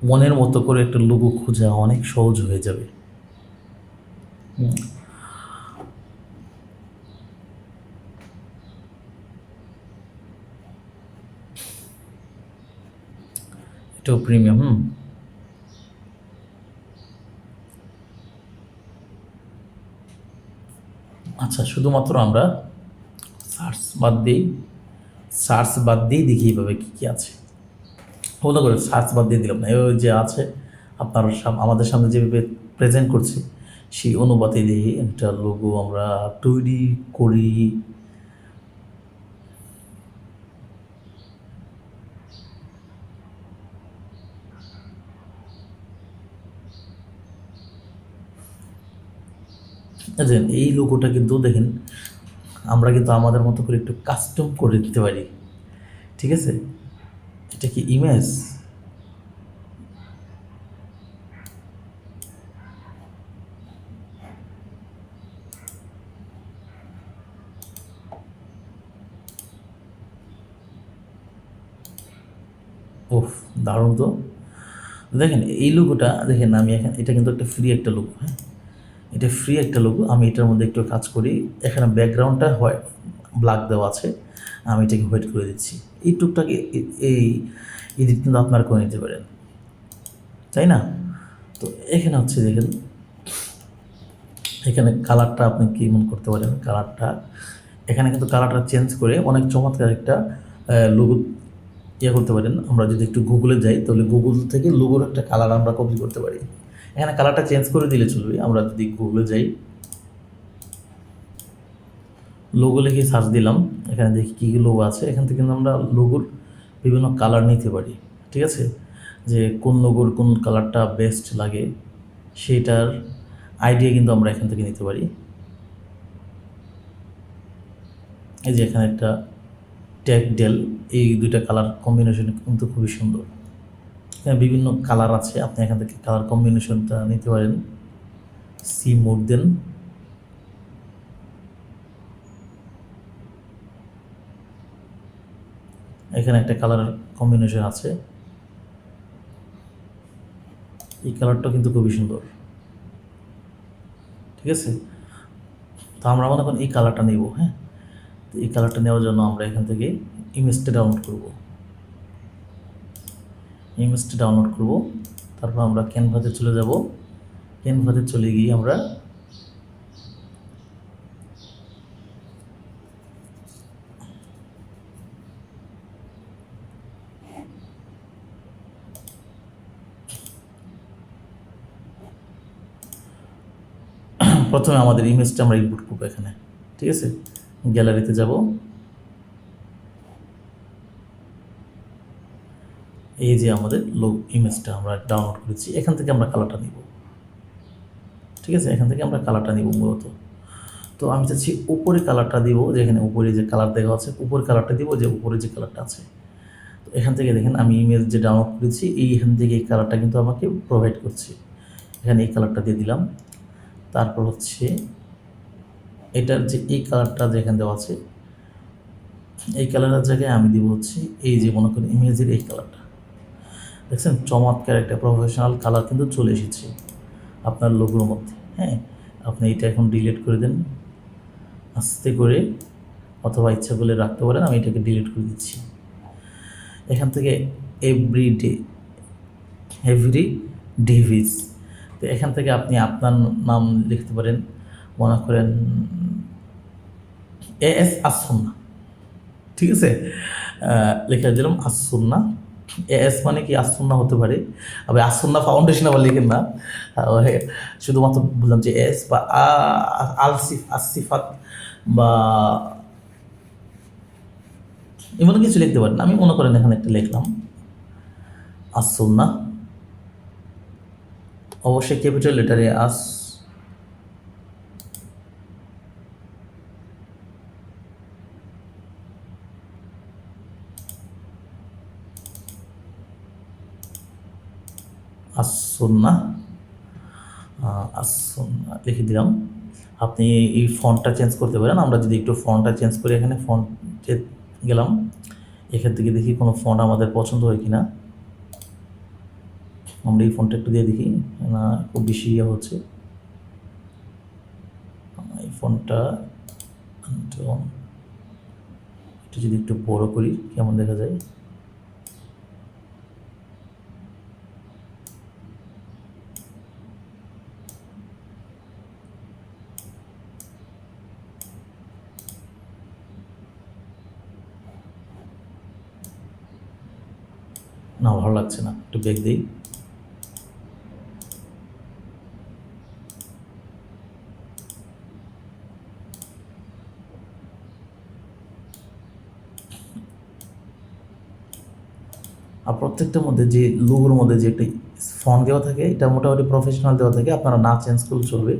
মনের মতো করে একটা লোগো খোঁজা অনেক সহজ হয়ে যাবে। এটাও প্রিমিয়াম। আচ্ছা, শুধুমাত্র আমরা সার্চ বাদ দিয়েই দেখি এইভাবে কী কী আছে। হলো করে সার্চ বাদ দিয়ে দিলাম না, ওই যে আছে আপনার আমাদের সামনে যেভাবে প্রেজেন্ট করছি সেই অনুপাতে দিয়ে একটা লোগো আমরা তৈরি করি। এই লোগোটা কিন্তু দেখেন আমরা কিন্তু আমাদের মতো করে একটু কাস্টম করে দিতে পারি, ঠিক আছে? এটা কি ইমেজ? ওফ, দারুণ তো। দেখেন এই লোগোটা দেখেন, আমি এখানে এটা কিন্তু একটা ফ্রি একটা লোগো, হ্যাঁ এটা ফ্রি একটা লোগো। আমি এটার মধ্যে একটু কাজ করি, এখানে ব্যাকগ্রাউন্ডটা হোয়াইট ব্ল্যাক দেওয়া আছে, আমি এটাকে হোয়াইট করে দিচ্ছি। এই টুকটাকে এই এডিট কিন্তু আপনারা করে নিতে পারেন, তাই না? তো এখানে হচ্ছে দেখেন, এখানে কালারটা আপনি কী মন করতে পারেন, কালারটা এখানে কিন্তু কালারটা চেঞ্জ করে অনেক চমৎকার একটা লোগো করতে পারেন। আমরা যদি একটু গুগলে যাই, তাহলে গুগল থেকে লোগোর একটা কালার আমরা কপি করতে পারি। এখানে কালারটা চেঞ্জ করে দিলে চলবে। আমরা যদি গুগলে যাই, লোগো লিখে সার্চ দিলাম, এখানে দেখি কী কী লোগো আছে। এখান থেকে কিন্তু আমরা লোগোর বিভিন্ন কালার নিতে পারি, ঠিক আছে? যে কোন লোগোর কোন কালারটা বেস্ট লাগে সেটার আইডিয়া কিন্তু আমরা এখান থেকে নিতে পারি। এই যে এখানে একটা ট্যাগ ডেল, এই দুইটা কালার কম্বিনেশন কিন্তু খুবই সুন্দর। এখানে বিভিন্ন কালার আছে, আপনি এখান থেকে কালার কম্বিনেশনটা নিতে পারেন। সি মোর দেন, এখানে একটা কালার কম্বিনেশন আছে, এই কালারটা কিন্তু খুবই সুন্দর, ঠিক আছে? তো আমরা মনে করেন এই কালারটা নেব, হ্যাঁ। তো এই কালারটা নেওয়ার জন্য আমরা এখান থেকে ইমেজটা ডাউনলোড করব। তারপর আমরা ক্যানভাতে চলে যাব। ক্যানভাতে চলে গিয়ে আমরা প্রথমে আমাদের ইমেজটা আমরা ইনপুট করবো এখানে, ঠিক আছে? গ্যালারিতে যাব, এই যে আমাদের ইমেজটা আমরা ডাউনলোড করেছি, এখান থেকে আমরা কালারটা নিব, ঠিক আছে? এখান থেকে আমরা কালারটা নিব মূলত। তো আমি চাচ্ছি উপরে কালারটা দিব, যেখানে উপরে যে কালার দেখা আছে উপরে কালারটা দিব, যে উপরে যে কালারটা আছে। তো এখান থেকে দেখেন আমি ইমেজ যে ডাউনলোড করেছি এইখান থেকে এই কালারটা কিন্তু আমাকে প্রোভাইড করছে। এখানে এই কালারটা দিয়ে দিলাম। তারপর হচ্ছে এটার যে এই কালারটা যেখানে দেওয়া আছে, এই কালারের জায়গায় আমি দিব হচ্ছে এই যে মনে করেন ইমেজের এই কালারটা। দেখছেন চমৎকার একটা প্রফেশনাল কালার কিন্তু চলে এসেছে আপনার লোগোর মধ্যে। হ্যাঁ, আপনি এটা এখন ডিলিট করে দেন আস্তে করে, অথবা ইচ্ছা করলে রাখতে পারেন। আমি এটাকে ডিলিট করে দিচ্ছি। এখান থেকে এভরিডে, এভরি ডেভিস, তো এখান থেকে আপনি আপনার নাম লিখতে পারেন। মনে করেন এস আসন্না, ঠিক আছে, লিখে দিলাম আসন্না। এস মানে কি আসন্না হতে পারে, আবার আসন্না ফাউন্ডেশন আবার লিখেন না। শুধুমাত্র বললাম যে এস বা আলসিফ আসিফাত বা এমন কিছু লিখতে পারেন। আমি মনে করেন এখানে একটা লিখলাম আসন্না, অবশ্যই ক্যাপিটাল লেটারে আস, আসন্না, আসন্না লিখে দিলাম। আপনি এই ফন্টটা চেঞ্জ করতে পারেন। আমরা যদি একটু ফন্টটা চেঞ্জ করি, এখানে ফন্টে গেলাম, এখান থেকে দেখি কোনো ফন্ট আমাদের পছন্দ হয় কি না। আমরা এই ফন্টটা একটু দিয়ে দেখি, না খুব বেশি ইয়ে হচ্ছে। এই ফন্টটা এটা যদি একটু বড় করি কেমন দেখা যায়। না, ভালো লাগছে না, একটু ব্যাক দিই। আর প্রত্যেকটার মধ্যে যে লোগোর মধ্যে যে একটা ফন্ট দেওয়া থাকে, এটা মোটামুটি প্রফেশনাল দেওয়া থাকে, আপনারা না চেঞ্জ করলে চলবে।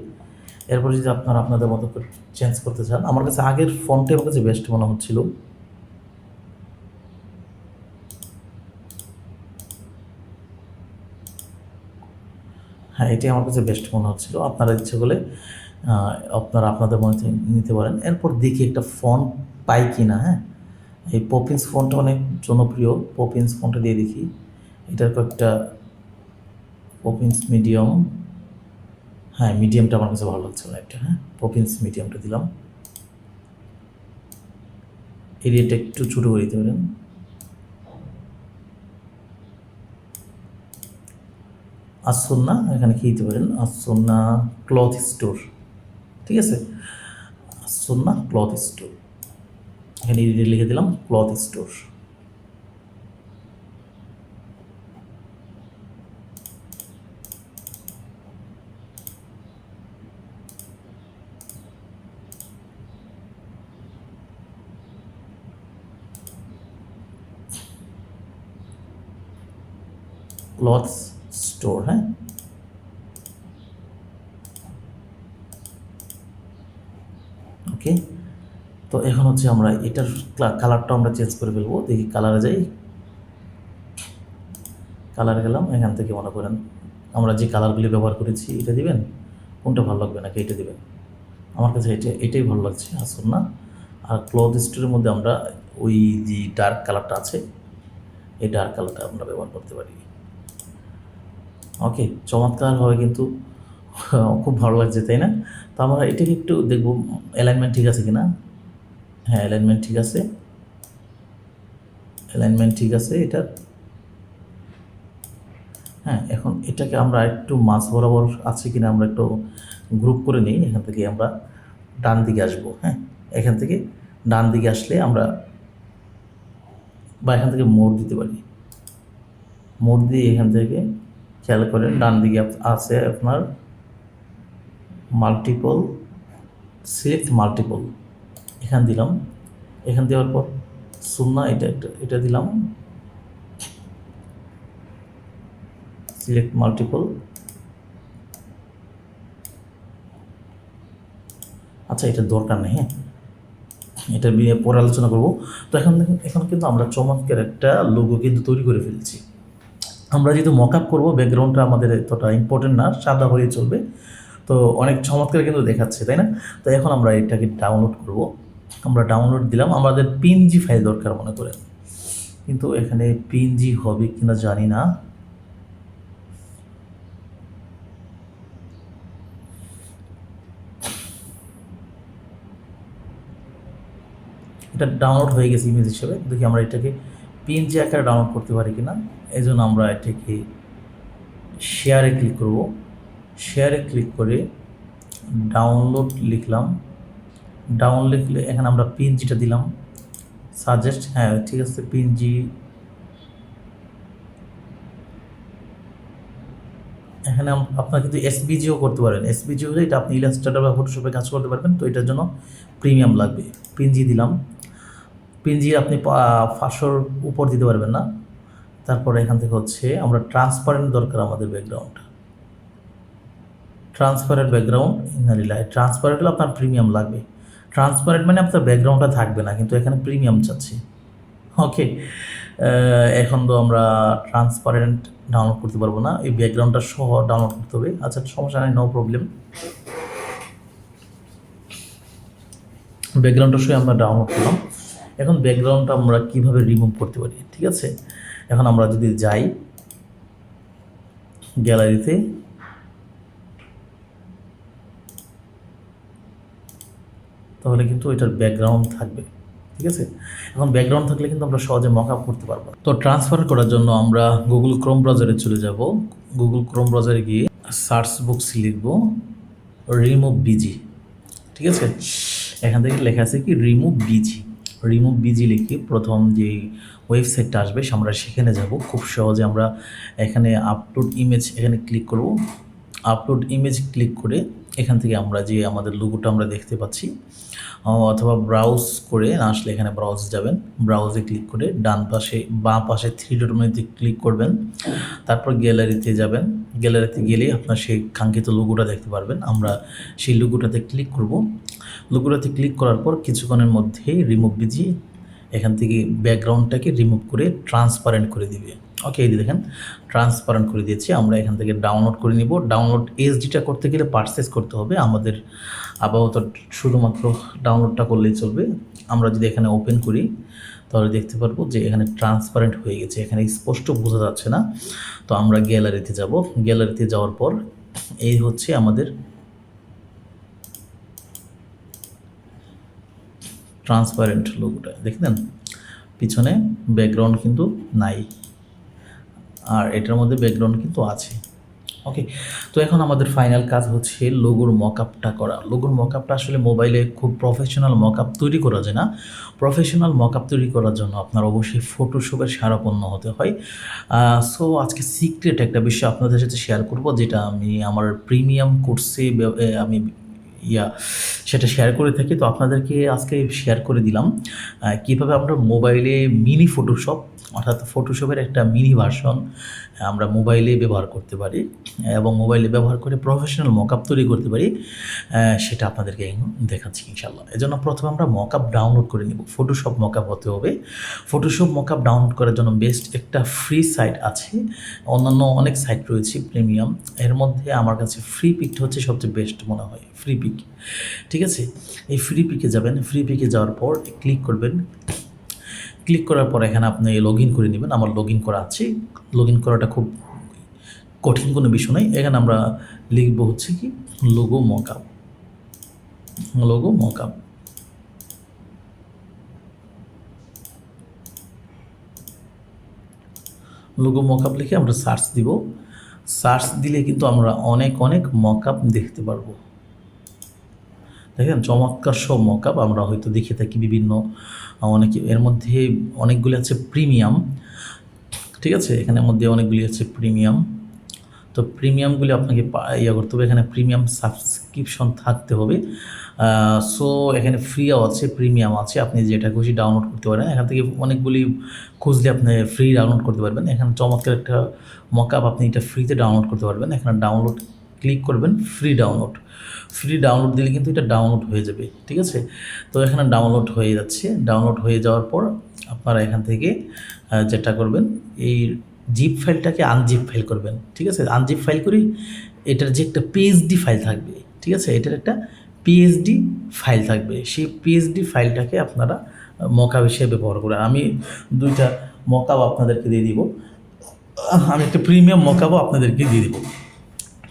এরপর যদি আপনারা আপনাদের মতো করে চেঞ্জ করতে চান, আমার কাছে আগের ফন্টটা আমার কাছে বেস্ট মনে হচ্ছিল। হ্যাঁ, এটি আমার কাছে বেস্ট মনে হচ্ছিল। আপনারা ইচ্ছে করলে আপনারা আপনাদের মনে নিতে পারেন। এরপর দেখি একটা ফন্ট পাই কি না। হ্যাঁ, এই পপিন্স ফন্টটা অনেক জনপ্রিয়, পপিন্স ফন্টটা দিয়ে দেখি। এটার কয়েকটা পপিন্স মিডিয়াম, হ্যাঁ মিডিয়ামটা আমার কাছে ভালো লাগছে অনেকটা। হ্যাঁ, পপিন্স মিডিয়ামটা দিলাম। এরিয়াটা একটু ছোটো করে দিতে পারেন। আসন্না, এখানে কি দিতে পারেন, আসন্না ক্লথ স্টোর, ঠিক আছে, আসন্না ক্লথ স্টোর, এখানে এরিয়া লিখে দিলাম ক্লথ স্টোর। ক্লথ স্টোর, হ্যাঁ, ওকে। তো এখন হচ্ছে আমরা এটার কালারটা আমরা চেঞ্জ করে ফেলবো। দেখি কালারে যাই, কালারে গেলাম। এখান থেকে মনে করেন আমরা যে কালারগুলি ব্যবহার করেছি এটা দিবেন, কোনটা ভালো লাগবে নাকি এটা দিবেন। আমার কাছে এটাই ভালো লাগছে আসুন না। আর ক্লথ স্টোরের মধ্যে আমরা ওই যে ডার্ক কালারটা আছে, এই ডার্ক কালারটা আমরা ব্যবহার করতে পারি। ওকে, চমৎকার হয় কিন্তু, খুব ভালো লাগছে তাই না? তো আমরা এটাকে একটু দেখব অ্যালাইনমেন্ট ঠিক আছে কিনা। হ্যাঁ, অ্যালাইনমেন্ট ঠিক আছে, অ্যালাইনমেন্ট ঠিক আছে এটার। হ্যাঁ, এখন এটাকে আমরা একটু মাঝ বরাবর আছে কিনা আমরা একটু গ্রুপ করে নিই। এখান থেকে আমরা ডান দিকে আসবো। হ্যাঁ, এখান থেকে ডান দিকে আসলে আমরা, বা এখান থেকে মোড় দিতে পারি। মোড় দিয়ে এখান থেকে খেয়াল করেন ডান দিকে আছে আপনার মাল্টিপল, সিলেক্ট মাল্টিপল, এখান দিলাম। এখান দেওয়ার পর সুন্না এটা দিলাম, সিলেক্ট মাল্টিপল। আচ্ছা, এটা দরকার নেই। হ্যাঁ, এটা নিয়ে পরে আলোচনা করবো। তো এখন দেখুন, এখন কিন্তু আমরা চমৎকার একটা লোগো কিন্তু তৈরি করে ফেলছি। আমরা যেহেতু মক আপ করবো, ব্যাকগ্রাউন্ডটা আমাদের এতটা ইম্পর্টেন্ট না, সাদা হয়ে চলবে। তো অনেক চমৎকার কিন্তু দেখাচ্ছে তাই না? তো এখন আমরা এটাকে ডাউনলোড করব। আমরা ডাউনলোড দিলাম, আমাদের পিএনজি ফাইল দরকার মনে করেন, কিন্তু এখানে পিএনজি হবে কিনা জানি না। এটা ডাউনলোড হয়ে গেছে ইমেজ হিসেবে। দেখি আমরা এটাকে পিএনজি আকারে ডাউনলোড করতে পারি কিনা। এই জন্য আমরা এটাকে শেয়ারে ক্লিক করব। শেয়ারে ক্লিক করে ডাউনলোড লিখলাম। ডাউনলোড লিখলে এখানে আমরা পিএনজিটা দিলাম। সাজেস্ট, হ্যাঁ ঠিক আছে, পিএনজি। এখানে আপনারা কিন্তু এসবিজিও করতে পারেন। এসবিজি হলে এটা আপনি ইলাস্ট্রেটর বা ফটোশপে কাজ করতে পারবেন। তো এটার জন্য প্রিমিয়াম লাগবে। পিএনজি দিলাম। পিএনজি আপনি 500-র উপর দিতে পারবেন না। তারপরে এখান থেকে হচ্ছে আমরা ট্রান্সপারেন্ট দরকার আমাদের ব্যাকগ্রাউন্ড। ট্রান্সপারেন্ট ব্যাকগ্রাউন্ড ইনারিলায় ট্রান্সপারেন্ট হলে আপনার প্রিমিয়াম লাগবে। ট্রান্সপারেন্ট মানে আপনার ব্যাকগ্রাউন্ডটা থাকবে না, কিন্তু এখানে প্রিমিয়াম চাচ্ছি। ওকে, এখন তো আমরা ট্রান্সপারেন্ট ডাউনলোড করতে পারবো না, এই ব্যাকগ্রাউন্ডটা সহ ডাউনলোড করতে হবে। আচ্ছা সমস্যা নেই, নো প্রবলেম। ব্যাকগ্রাউন্ডটা সহ আমরা ডাউনলোড করলাম। এখন ব্যাকগ্রাউন্ডটা আমরা কীভাবে রিমুভ করতে পারি, ঠিক আছে। এখন আমরা যদি যাই গ্যালারিতে, তাহলে কিন্তু এটার ব্যাকগ্রাউন্ড থাকবে, ঠিক আছে। এখন ব্যাকগ্রাউন্ড থাকলে কিন্তু আমরা সহজে মকআপ করতে পারবো। তো ট্রান্সফার করার জন্য আমরা গুগল ক্রোম ব্রাউজারে চলে যাব। গুগল ক্রোম ব্রাউজারে গিয়ে সার্চ বক্সে লিখব রিমুভ বিজি, ঠিক আছে। এখান থেকে লেখা আছে কি রিমুভ বিজি। রিমুভ বিজি লিখে প্রথম যে ওয়েবসাইটটা আসবে আমরা সেখানে যাব। খুব সহজে আমরা এখানে আপলোড ইমেজ এখানে ক্লিক করব। আপলোড ইমেজ ক্লিক করে এখান থেকে আমরা যে আমাদের লোগোটা আমরা দেখতে পাচ্ছি, অথবা ব্রাউজ করে না আসলে এখানে ব্রাউজ যাবেন। ব্রাউজে ক্লিক করে ডান পাশে বাঁ পাশে 3 ডট মেনুতে ক্লিক করবেন। তারপর গ্যালারিতে যাবেন। গ্যালারিতে গেলে আপনার সেই কাঙ্ক্ষিত লোগোটা দেখতে পারবেন। আমরা সেই লোগোটাতে ক্লিক করব। লোগোটাতে ক্লিক করার পর কিছুক্ষণের মধ্যেই রিমুভ বিজি এখান থেকে ব্যাকগ্রাউন্ডটাকে রিমুভ করে ট্রান্সপারেন্ট করে দিবে। ওকে, এই দেখেন ট্রান্সপারেন্ট করে দিয়েছি। আমরা এখান থেকে ডাউনলোড করে নিব। ডাউনলোড এসডিটা করতে গেলে পারচেস করতে হবে আমাদের, আপাতত শুধুমাত্র ডাউনলোডটা করলেই চলবে। আমরা যদি এখানে ওপেন করি তাহলে দেখতে পারবো যে এখানে ট্রান্সপারেন্ট হয়ে গেছে, এখানে স্পষ্ট বোঝা যাচ্ছে না। তো আমরা গ্যালারিতে যাব। গ্যালারিতে যাওয়ার পর এই হচ্ছে আমাদের ট্রান্সপারেন্ট লোগোটা, দেখলেন পিছনে ব্যাকগ্রাউন্ড কিন্তু নাই, আর এটার মধ্যে ব্যাকগ্রাউন্ড কিন্তু আছে। ওকে, তো এখন আমাদের ফাইনাল কাজ হচ্ছে লোগোর মকআপটা করা। লোগোর মকআপটা আসলে মোবাইলে খুব প্রফেশনাল মকআপ তৈরি করা যায় না। প্রফেশনাল মকআপ তৈরি করার জন্য আপনার অবশ্যই ফটোশপের সারাপন্ন হতে হয়। সো আজকে সিক্রেট একটা বিষয় আপনাদের সাথে শেয়ার করব, যেটা আমি আমার প্রিমিয়াম কোর্সে আমি সেটা শেয়ার করে থাকি। তো আপনাদেরকে আজকে শেয়ার করে দিলাম কীভাবে আমরা মোবাইলে মিনি ফটোশপ, অর্থাৎ ফটোশপের একটা মিনি ভার্সন আমরা মোবাইলে ব্যবহার করতে পারি এবং মোবাইলে ব্যবহার করে প্রফেশনাল মকআপ তৈরি করতে পারি, সেটা আপনাদেরকে দেখাচ্ছি ইনশাল্লাহ। এজন্য প্রথমে আমরা মকআপ ডাউনলোড করে নিব। ফটোশপ মকআপ হতে হবে। ফটোশপ মকআপ ডাউনলোড করার জন্য বেস্ট একটা ফ্রি সাইট আছে, অন্যান্য অনেক সাইট রয়েছে প্রিমিয়াম। এর মধ্যে আমার কাছে ফ্রি পিকটা হচ্ছে সবচেয়ে বেস্ট মনে হয়, ফ্রি পিক, ঠিক আছে। এই ফ্রি পিকে যাবেন। ফ্রি পিকে যাওয়ার পর ক্লিক করবেন। ক্লিক করার পর এখানে আপনি লগ ইন করে নেবেন। আমার লগ ইন করা আছে। লগ ইন করাটা খুব কঠিন কোনো বিষয় নয়। এখানে আমরা লিখব হচ্ছে কি logo mockup. Logo mockup, logo mockup লিখে আমরা সার্চ দিব। সার্চ দিলে কিন্তু আমরা অনেক অনেক মকআপ দেখতে পারবো। দেখেন চমৎকার সব মকআপ আমরা হয়তো দেখে থাকি বিভিন্ন, অনেকে এর মধ্যে অনেকগুলি আছে প্রিমিয়াম, ঠিক আছে। এখানের মধ্যে অনেকগুলি আছে প্রিমিয়াম। তো প্রিমিয়ামগুলি আপনাকে করতে হবে। এখানে প্রিমিয়াম সাবস্ক্রিপশন থাকতে হবে। সো এখানে ফ্রিও আছে, প্রিমিয়াম আছে, আপনি যেটা খুশি ডাউনলোড করতে পারেন। এখান থেকে অনেকগুলি খুঁজলে আপনি ফ্রি ডাউনলোড করতে পারবেন। এখানে চমৎকার একটা মকআপ আপনি এটা ফ্রিতে ডাউনলোড করতে পারবেন। এখানে ডাউনলোড ক্লিক করবেন, ফ্রি ডাউনলোড। ফ্রি ডাউনলোড দিলে কিন্তু এটা ডাউনলোড হয়ে যাবে, ঠিক আছে। তো এখানে ডাউনলোড হয়ে যাচ্ছে। ডাউনলোড হয়ে যাওয়ার পর আপনারা এখান থেকে যেটা করবেন, এই জিপ ফাইলটাকে আনজিপ ফাইল করবেন, ঠিক আছে। আনজিপ ফাইল করি এটার যে একটা পিএইচডি ফাইল থাকবে, ঠিক আছে, এটার একটা পিএইচডি ফাইল থাকবে। সেই পিএইচডি ফাইলটাকে আপনারা মকআপ হিসেবে ব্যবহার করেন। আমি দুইটা মকআপ আপনাদেরকে দিয়ে দিব। আমি একটা প্রিমিয়াম মকআপও আপনাদেরকে দিয়ে দিব,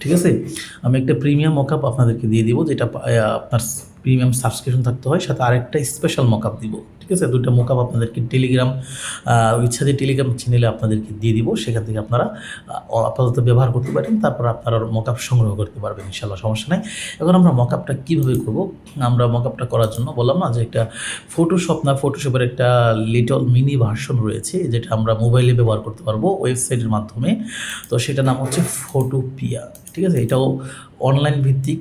ঠিক আছে। আমি একটা প্রিমিয়াম মকআপ আপনাদেরকে দিয়ে দিব, যেটা আপনার প্রিমিয়াম সাবস্ক্রিপশন থাকতে হয়, সাথে আরেকটা স্পেশাল মকআপ দিব। ঠিক আছে, দুইটা মকআপ আপনাদেরকে টেলিগ্রাম ইচ্ছাদি টেলিগ্রাম চ্যানেলে আপনাদেরকে দিয়ে দিব, সেখান থেকে আপনারা আপাতত ব্যবহার করতে পারেন, তারপর আপনারা মকআপ সংগ্রহ করতে পারবেন ইনশাল্লাহ, সমস্যা নেই। এখন আমরা মকআপটা কীভাবে করব? আমরা মকআপটা করার জন্য বললাম না যে একটা ফটোশপ না, ফটোশপের একটা লিটল মিনি ভার্সন রয়েছে যেটা আমরা মোবাইলে ব্যবহার করতে পারবো ওয়েবসাইটের মাধ্যমে। তো সেটার নাম হচ্ছে ফটোপিয়া। ঠিক আছে, এটাও অনলাইন ভিত্তিক।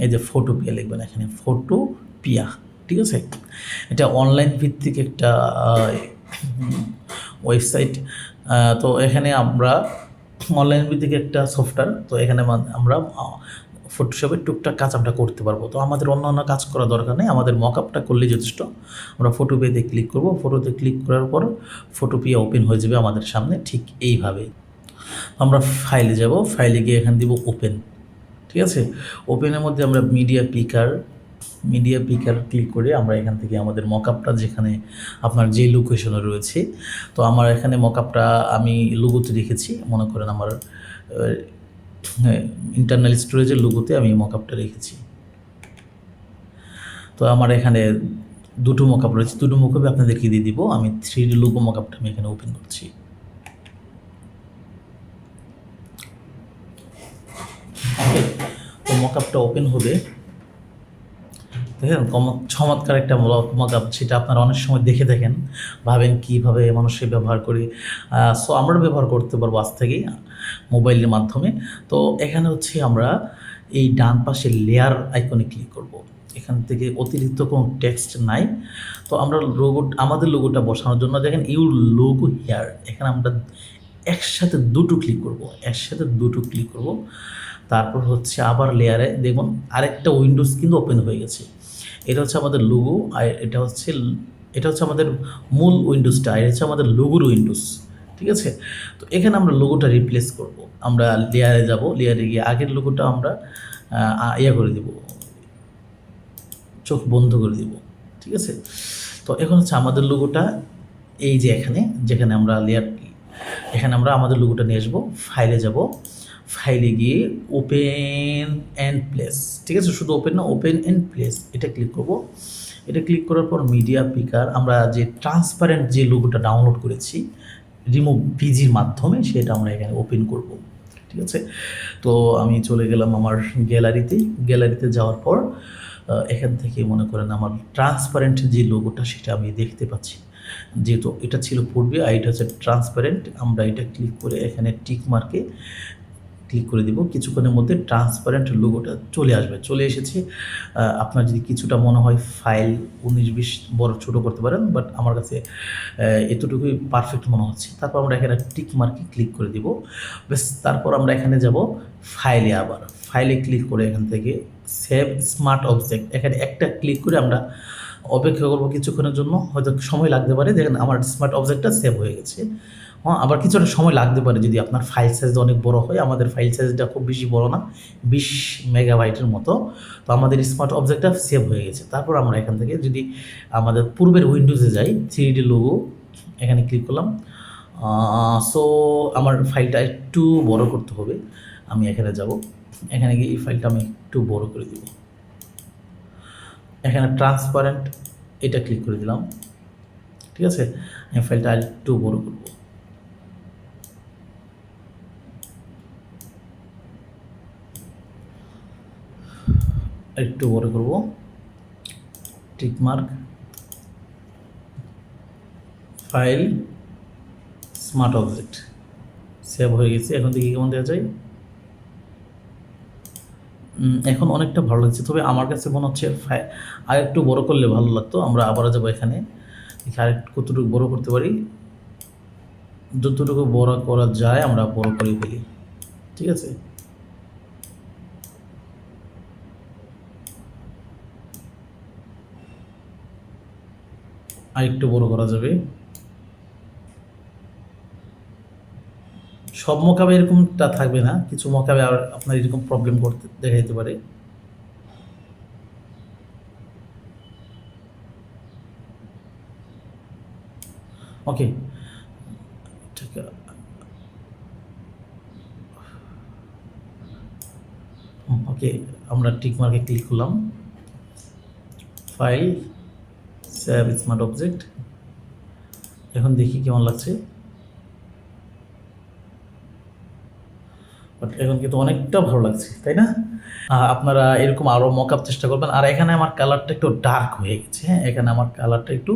এই যে ফটোপিয়া লিখবেন এখানে, ফটোপিয়া। ঠিক আছে, এটা অনলাইন ভিত্তিক একটা ওয়েবসাইট। তো এখানে আমরা অনলাইন ভিত্তিক একটা সফটওয়্যার, তো এখানে আমরা ফটোশপের টুকটাক কাজ আমরা করতে পারবো। তো আমাদের অন্যান্য কাজ করা দরকার নেই, আমাদের মকআপটা করলেই যথেষ্ট। আমরা ফটোপিয়াতে ক্লিক করব, ফটোতে ক্লিক করার পর ফটোপিয়া ওপেন হয়ে যাবে আমাদের সামনে ঠিক এইভাবে। আমরা ফাইলে যাব, ফাইলে গিয়ে এখানে দিব ওপেন। ঠিক আছে, ওপেনের মধ্যে আমরা মিডিয়া পিকার ক্লিক করে আমরা এখান থেকে আমাদের মকআপটা যেখানে আপনার যে লোকেশনে রয়েছে, তো আমার এখানে মকআপটা আমি লোগোতে রেখেছি, মনে করেন আমার ইন্টারনাল স্টোরেজের লোগোতে আমি মকআপটা রেখেছি। তো আমার এখানে দুটো মকআপ রয়েছে, দুটো মকআপে আপনাদেরকে দিয়ে দিব। আমি 3D লোগো মকআপটা আমি এখানে ওপেন করছি। তো মকআপটা ওপেন হবে, দেখেন চমৎকার একটা মকআপ, সেটা আপনারা অনেক সময় দেখে দেখেন, ভাবেন কীভাবে মানুষের ব্যবহার করি। সো আমরা ব্যবহার করতে পারবো আজ থেকেই মোবাইলের মাধ্যমে। তো এখানে হচ্ছে আমরা এই ডান পাশে লেয়ার আইকনে ক্লিক করব। এখান থেকে অতিরিক্ত কোনো টেক্সট নাই। তো আমরা আমাদের লোগোটা বসানোর জন্য দেখেন ইউ লোগো হেয়ার, এখানে আমরা একসাথে দুটো ক্লিক করব। তারপর হচ্ছে আবার লেয়ারে দেখুন আরেকটা উইন্ডোজ কিন্তু ওপেন হয়ে গেছে। এটা হচ্ছে আমাদের লোগো, আর এটা হচ্ছে আমাদের মূল উইন্ডোজটা, আর হচ্ছে আমাদের লোগোর উইন্ডোজ। ঠিক আছে, তো এখানে আমরা লোগোটা রিপ্লেস করব। আমরা লেয়ারে যাব, লেয়ারে গিয়ে আগের লোগোটা আমরা করে দেব, চোখ বন্ধ করে দেব। ঠিক আছে, তো এখন হচ্ছে আমাদের লোগোটা এই যে যেখানে আমরা এখানে আমরা আমাদের লোগোটা নিয়ে আসবো। ফাইলে যাব, ফাইলে গিয়ে ওপেন অ্যান্ড প্লেস। ঠিক আছে, শুধু ওপেন না, ওপেন অ্যান্ড প্লেস, এটা ক্লিক করব। এটা ক্লিক করার পর মিডিয়া পিকার, আমরা যে ট্রান্সপারেন্ট যে লোগোটা ডাউনলোড করেছি রিমুভ পিজির মাধ্যমে, সেটা আমরা এখানে ওপেন করব। ঠিক আছে, তো আমি চলে গেলাম আমার গ্যালারিতে যাওয়ার পর এখান থেকে মনে করেন আমার ট্রান্সপারেন্ট যে লোগোটা সেটা আমি দেখতে পাচ্ছি, যেহেতু এটা ছিল পূর্বে আর এটা হচ্ছে ট্রান্সপারেন্ট। আমরা এটা ক্লিক করে এখানে টিক মার্কে ক্লিক করে দিব, কিছুক্ষণের মধ্যে ট্রান্সপারেন্ট লোগোটা চলে এসেছে। আপনার যদি কিছুটা মনে হয় ফাইল 19-20 বড় ছোটো করতে পারেন, বাট আমার কাছে এতটুকুই পারফেক্ট মনে হচ্ছে। তারপর আমরা এখানে টিক মার্কে ক্লিক করে দিব, বেশ। তারপর আমরা এখানে যাব ফাইলে ক্লিক করে এখান থেকে সেভ স্মার্ট অবজেক্ট, এখানে একটা ক্লিক করে আমরা অপেক্ষা করবো কিছুক্ষণের জন্য, হয়তো সময় লাগতে পারে। দেখেন আমার স্মার্ট অবজেক্টটা সেভ হয়ে গেছে। হ্যাঁ, আবার কিছুটা সময় লাগতে পারে যদি আপনার ফাইল সাইজ অনেক বড় হয়। আমাদের ফাইল সাইজটা খুব বেশি বড় না, 20 মেগাবাইটের মতো। তো আমাদের স্মার্ট অবজেক্টটা সেভ হয়ে গেছে। তারপর আমরা এখান থেকে যদি আমাদের পূর্বের উইন্ডোজে যাই, 3D লোগো এখানে ক্লিক করলাম। সো আমার ফাইলটা একটু বড় করতে হবে, আমি এখানে যাব, এখানে গিয়ে এই ফাইলটা আমি একটু বড় করে দিব। এখানে ট্রান্সপারেন্ট এটা ক্লিক করে দিলাম। ঠিক আছে, আমি ফাইলটা আর একটু বড় করব। একটু বড় করব, tick mark, file smart object save হয়ে গেছে। এখন দেখি কেমন দেখা যায়। এখন অনেকটা ভালো লাগছে, তবে আমার কাছে মনে হচ্ছে আর একটু বড় করলে ভালো লাগতো। আমরা আবারও যাবো এখানে, আর কতটুকু বড় করতে পারি, যতটুকু বড় করা যায় আমরা বড় করে ফেলি। ঠিক আছে, আর একটু বড় করা যাবে। সব মকাবে এরকমটা থাকবে না, কিছু মকাবে আর আপনার এরকম প্রবলেম দেখা যেতে পারে। ওকে, ঠিক আছে, ওকে, আমরা টিক মার্কে ক্লিক করলাম। File, save smart object. এখন দেখি কেমন লাগছে। বাট এখন কিন্তু অনেকটা ভালো লাগছে, তাই না? আপনারা এরকম আরও মকআপ চেষ্টা করবেন। আর এখানে আমার কালারটা একটু ডার্ক হয়ে গেছে, হ্যাঁ, এখানে আমার কালারটা একটু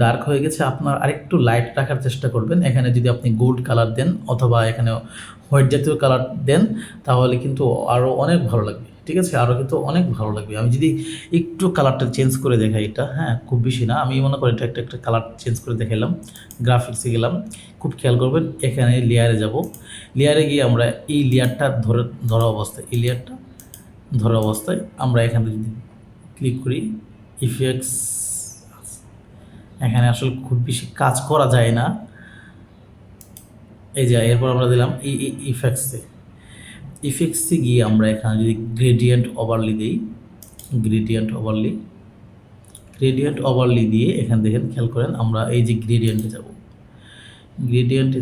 ডার্ক হয়ে গেছে। আপনার আরেকটু লাইট রাখার চেষ্টা করবেন। এখানে যদি আপনি গোল্ড কালার দেন অথবা এখানে হোয়াইট জাতীয় কালার দেন তাহলে কিন্তু আরও অনেক ভালো লাগবে, ঠিক আছে? আরও কিন্তু অনেক ভালো লাগবে। আমি যদি একটু কালারটা চেঞ্জ করে দেখাই, এটা হ্যাঁ খুব বেশি না, আমি মনে করি এটা একটা কালার চেঞ্জ করে দেখাইলাম। গ্রাফিক্সে গেলাম, খুব খেয়াল করবেন। এখানে লেয়ারে যাব, লেয়ারে গিয়ে আমরা এই লেয়ারটা ধরা অবস্থায়, এই লেয়ারটা ধরা অবস্থায় আমরা এখানে যদি ক্লিক করি ইফেক্টস, এখানে আসলে খুব বেশি কাজ করা যায় না। এই যে এরপর আমরা দিলাম ইফেক্টসে গিয়ে আমরা এখানে যদি গ্রেডিয়েন্ট ওভারলি দিই, গ্রেডিয়েন্ট ওভারলি দিয়ে এখানে দেখেন, খেয়াল করেন, আমরা এই যে গ্রেডিয়েন্টে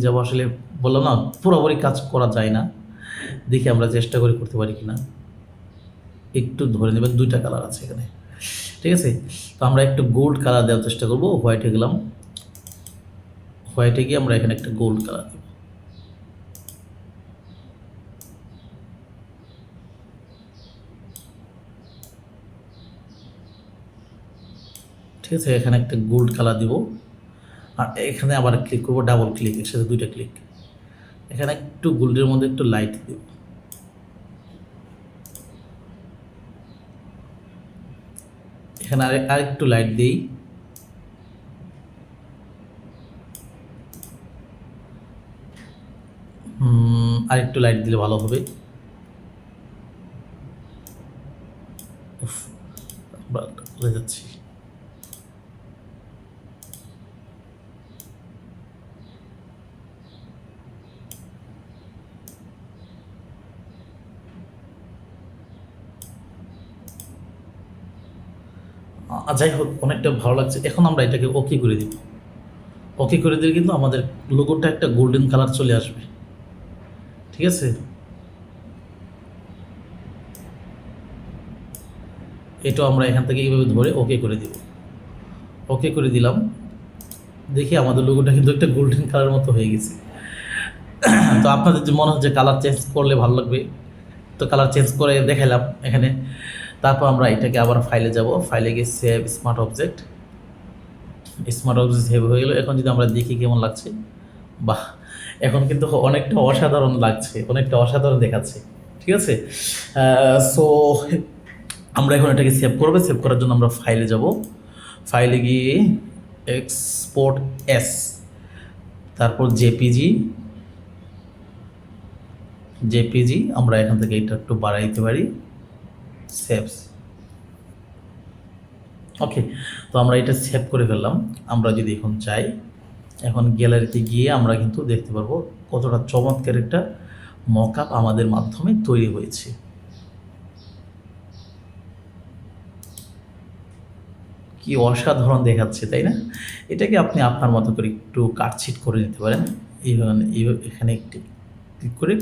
যাব। আসলে বললাম না পুরোপুরি কাজ করা যায় না, দেখি আমরা চেষ্টা করতে পারি কিনা। একটু ধরে নেবেন, দুইটা কালার আছে এখানে, ঠিক আছে? তো আমরা একটু গোল্ড কালার দেওয়ার চেষ্টা করবো। হোয়াইটে গেলাম, হোয়াইটে গিয়ে আমরা এখানে একটা গোল্ড কালার দেব। ঠিক আছে, এখানে একটা গোল্ড কালার দিব। আর এখানে আবার ক্লিক করবো, ডাবল ক্লিক, একসাথে দুইটা ক্লিক। এখানে একটু গোল্ডের মধ্যে একটু লাইট দেব। এখানে আরেকটু লাইট দিই। আরেকটু লাইট দিলে ভালো হবে। ভুলে যাচ্ছি। যাই হোক, অনেকটা ভালো লাগছে। এখন আমরা এটাকে ওকে করে দিব। ওকে করে দিলে কিন্তু আমাদের লোগোটা একটা গোল্ডেন কালার চলে আসবে, ঠিক আছে? এটাও আমরা এখান থেকে এইভাবে ধরে ওকে করে দিব। ওকে করে দিলাম, দেখি আমাদের লোগোটা কিন্তু একটা গোল্ডেন কালার মতো হয়ে গেছে। তো আপনাদের যে মনে হচ্ছে কালার চেঞ্জ করলে ভালো লাগবে, তো কালার চেঞ্জ করে দেখালাম এখানে। তারপর আমরা এটাকে আবার ফাইলে যাব, ফাইলে গিয়ে সেভ স্মার্ট অবজেক্ট সেভ হয়ে গেল। এখন যদি আমরা দেখি কেমন লাগছে, বাহ, এখন কিন্তু অনেকটা অসাধারণ লাগছে, অনেকটা অসাধারণ দেখাচ্ছে, ঠিক আছে? সো আমরা এখন এটাকে সেভ করবো। সেভ করার জন্য আমরা ফাইলে যাব, ফাইলে গিয়ে এক্সপোর্ট এস, তারপর জেপিজি আমরা এখান থেকে এটা একটু বাড়াইতে পারি, সেভস। ওকে, তো আমরা এটা সেভ করে ফেললাম। আমরা যদি এখন চাই, এখন গ্যালারিতে গিয়ে আমরা কিন্তু দেখতে পারবো কতটা চমৎকার একটা মকআপ আমাদের মাধ্যমে তৈরি হয়েছে। কি অসাধারণ দেখাচ্ছে, তাই না? এটাকে আপনি আপনার মতো করে একটু কাটছিট করে নিতে পারেন। এখানে একটি ক্লিক করে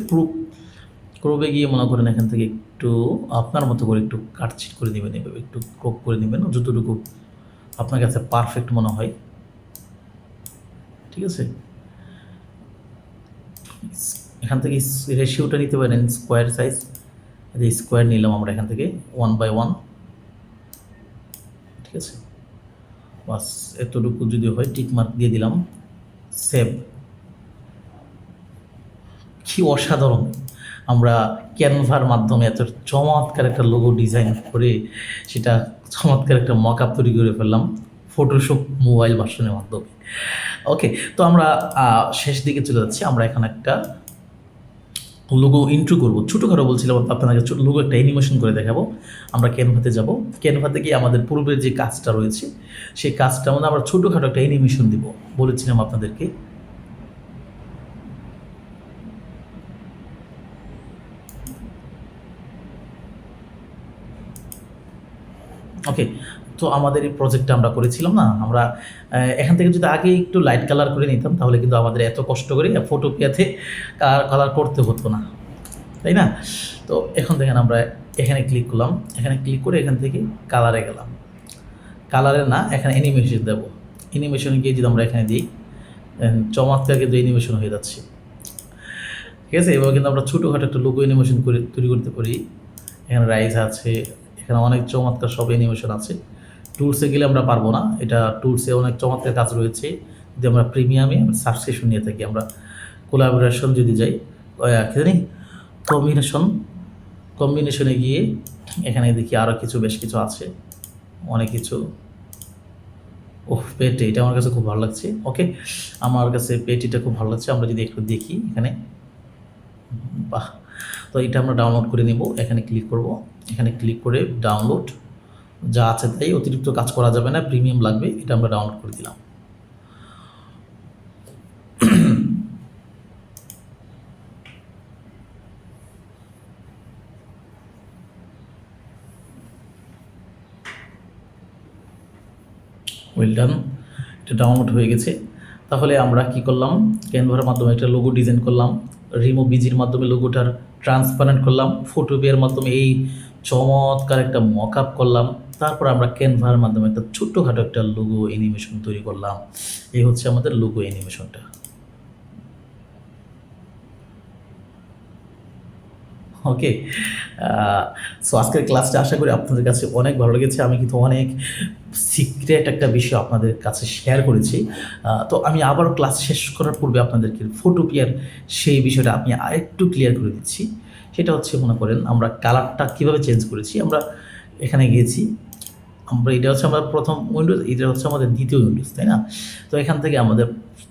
ক্রোপে গিয়ে মনে করেন এখান থেকে একটু আপনার মতো করে একটু কাটছিট করে নেবেন, এভাবে একটু ক্রপ করে নেবেন যতটুকু আপনার কাছে পারফেক্ট মনে হয়, ঠিক আছে? এখান থেকে রেশিওটা নিতে পারেন স্কোয়ার সাইজ, স্কোয়ার নিলাম আমরা এখান থেকে 1/1, ঠিক আছে? বাস এতটুকু যদি হয় টিক মার্ক দিয়ে দিলাম, সেভ। কি অসাধারণ! আমরা ক্যানভার মাধ্যমে এত চমৎকার একটা লোগো ডিজাইন করে সেটা চমৎকার একটা মকআপ তৈরি করে ফেললাম ফটোশপ মোবাইল ভার্সনের মাধ্যমে। ওকে, তো আমরা শেষ দিকে চলে যাচ্ছি। আমরা এখন একটা লোগো ইন্ট্রো করবো, ছোটোখাটো বলছিলাম আপনাকে লোগো একটা অ্যানিমেশন করে দেখাবো। আমরা ক্যানভাতে যাব, ক্যানভাতে গিয়ে আমাদের পূর্বের যে কাজটা রয়েছে সেই কাজটার মধ্যে আমরা ছোটোখাটো একটা অ্যানিমেশন দিব, বলেছিলাম আপনাদেরকে। ওকে, তো আমাদের এই প্রজেক্টটা আমরা করেছিলাম না, আমরা এখান থেকে যদি আগে একটু লাইট কালার করে নিতাম তাহলে কিন্তু আমাদের এত কষ্ট করে ফটোপিয়াতে কালার করতে হতো না, তাই না? তো এখন দেখেন আমরা এখানে ক্লিক করলাম, এখানে ক্লিক করে এখান থেকে কালারে গেলাম, কালারে না, এখানে অ্যানিমেশন দেবো। অ্যানিমেশনে গিয়ে যদি আমরা এখানে দিই, চমৎকার কিন্তু অ্যানিমেশন হয়ে যাচ্ছে। ঠিক আছে, এবার কিন্তু আমরা ছোটোখাটো একটা লোগো অ্যানিমেশন করে তৈরি করতে পারি। এখানে রাইজ আছে, এখানে অনেক চমৎকার সব অ্যানিমেশন আছে। টুলসে গেলে আমরা পারবো না, এটা টুলসে অনেক চমৎকার কাজ রয়েছে। যদি আমরা প্রিমিয়ামে সাবস্ক্রিপশন নিয়ে থাকি, আমরা কোলাবোরেশন যদি যাই, জানি কম্বিনেশনে গিয়ে এখানে দেখি আরও বেশ কিছু আছে, অনেক কিছু। পেটি, এটা আমার কাছে খুব ভালো লাগছে। ওকে, আমার কাছে পেটিটা খুব ভালো লাগছে। আমরা যদি একটু দেখি এখানে, বাহ, তো এটা আমরা ডাউনলোড করে নেব। এখানে ক্লিক করব, এখানে ক্লিক করে ডাউনলোড, যা আছে তাই, অতিরিক্ত কাজ করা যাবে না, প্রিমিয়াম লাগবে। এটা আমরা ডাউনলোড করে দিলাম। ওয়েল ডান, এটা ডাউনলোড হয়ে গেছে। তাহলে আমরা কি করলাম, ক্যানভার মাধ্যমে একটা লোগো ডিজাইন করলাম, রিমো বিজির মাধ্যমে লোগোটার ট্রান্সপারেন্ট করলাম, ফটোপিয়ার মাধ্যমে এই চমৎকার একটা মক আপ করলাম, তারপর আমরা ক্যানভার মাধ্যমে একটা ছোট্টখাটো একটা লোগো অ্যানিমেশন তৈরি করলাম। এই হচ্ছে আমাদের লোগো অ্যানিমেশনটা। ওকে, সো আজকের ক্লাসটা আশা করি আপনাদের কাছে অনেক ভালো লেগেছে। আমি কিন্তু অনেক সিক্রেট একটা বিষয় আপনাদের কাছে শেয়ার করেছি। তো আমি আবারও ক্লাস শেষ করার পূর্বে আপনাদেরকে ফটোপিয়ার সেই বিষয়টা আমি আরেকটু ক্লিয়ার করে দিচ্ছি। সেটা হচ্ছে, মনে করেন আমরা কালারটা কীভাবে চেঞ্জ করেছি। আমরা এখানে গিয়েছি, এটা হচ্ছে আমরা প্রথম উইন্ডোজ, এটা হচ্ছে আমাদের দ্বিতীয় উইন্ডোজ, তাই না? তো এখান থেকে আমাদের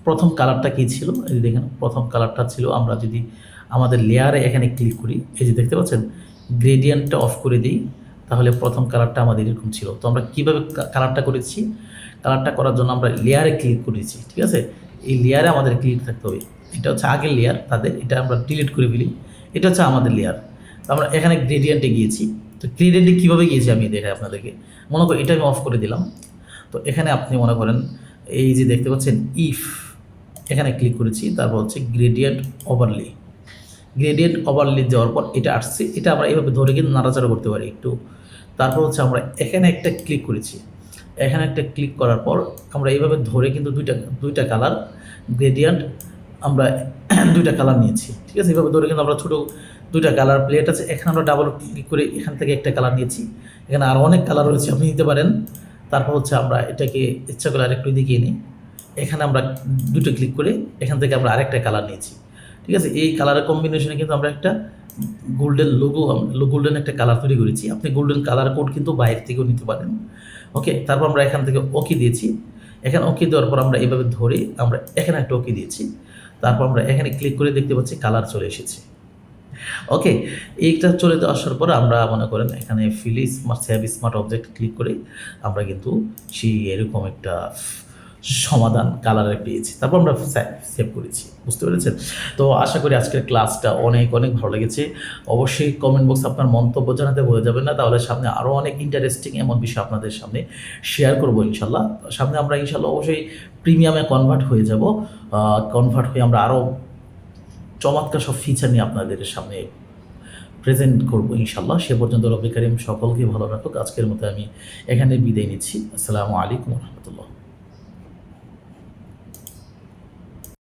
প্রথম কালারটা কী ছিল, এই দেখেন প্রথম কালারটা ছিল, আমরা যদি আমাদের লেয়ারে এখানে ক্লিক করি, এই যে দেখতে পাচ্ছেন গ্রেডিয়েন্টটা অফ করে দিই, তাহলে প্রথম কালারটা আমাদের এরকম ছিল। তো আমরা কীভাবে কালারটা করেছি, কালারটা করার জন্য আমরা লেয়ারে ক্লিক করেছি। ঠিক আছে, এই লেয়ারে আমাদের ক্লিক থাকতে হবে। এটা হচ্ছে আগের লেয়ার তাদের, এটা আমরা ডিলিট করে ফেলি। এটা হচ্ছে আমাদের লেয়ার। তো আমরা এখানে গ্রেডিয়েন্টে গিয়েছি। তো গ্রেডিয়েন্টে কীভাবে গিয়েছি আমি দেখাই আপনাদেরকে। মনে করি এটা আমি অফ করে দিলাম। তো এখানে আপনি মনে করেন এই যে দেখতে পাচ্ছেন ইফ, এখানে ক্লিক করেছি, তারপর হচ্ছে গ্রেডিয়েন্ট ওভারলি। গ্রেডিয়েন্ট ওভারলি দেওয়ার পর এটা আসছে, এটা আমরা এইভাবে ধরে কিন্তু নাড়াচাড়া করতে পারি একটু। তারপর হচ্ছে আমরা এখানে একটা ক্লিক করেছি, এখানে একটা ক্লিক করার পর আমরা এইভাবে ধরে কিন্তু দুইটা কালার গ্রেডিয়েন্ট আমরা দুইটা কালার নিয়েছি। ঠিক আছে, এইভাবে ধরে কিন্তু আমরা ছোটো দুইটা কালার প্লেট আছে, এখানে আমরা ডাবল ক্লিক করে এখান থেকে একটা কালার নিয়েছি। এখানে আরও অনেক কালার রয়েছে, আপনি নিতে পারেন। তারপর হচ্ছে আমরা এটাকে ইচ্ছা করে আরেকটু দেখিয়ে নিই। এখানে আমরা দুটো ক্লিক করে এখান থেকে আমরা আরেকটা কালার নিয়েছি। ঠিক আছে, এই কালারের কম্বিনেশনে কিন্তু আমরা একটা গোল্ডেন গোল্ডেন একটা কালার তৈরি করেছি। আপনি গোল্ডেন কালার কোড কিন্তু বাইরে থেকেও নিতে পারেন। ওকে, তারপর আমরা এখান থেকে ওকে দিয়েছি। এখানে ওকে দেওয়ার পর আমরা এইভাবে ধরে আমরা এখানে একটা ওকে দিয়েছি। তারপর আমরা এখানে ক্লিক করে দেখতে পাচ্ছি কালার চলে এসেছে। ওকে, এইটা চলে আসার পর আমরা মনে করেন এখানে fill smart save smart object click করে আমরা কিন্তু সেই এরকম একটা সমাধান কালারে পেয়েছি। তারপর আমরা সেভ করেছি, বুঝতে পেরেছেন? তো আশা করি আজকের ক্লাসটা অনেক অনেক ভালো লেগেছে। অবশ্যই কমেন্ট বক্সে আপনার মন্তব্য জানাতে ভুলে যাবেন না, তাহলে সামনে আরও অনেক ইন্টারেস্টিং এমন বিষয় আপনাদের সামনে শেয়ার করবো ইনশাল্লাহ। সামনে আমরা ইনশাল্লাহ অবশ্যই প্রিমিয়ামে কনভার্ট হয়ে যাব। কনভার্ট হয়ে আমরা আরও চমৎকার সব ফিচার নিয়ে আপনাদের সামনে প্রেজেন্ট করবো ইনশাল্লাহ। সে পর্যন্ত রব্বি কারিম সকলকে ভালো রাখুক। আজকের মতো আমি এখানে বিদায় নিচ্ছি। আসসালামু আলাইকুম রহমতুল্লাহ।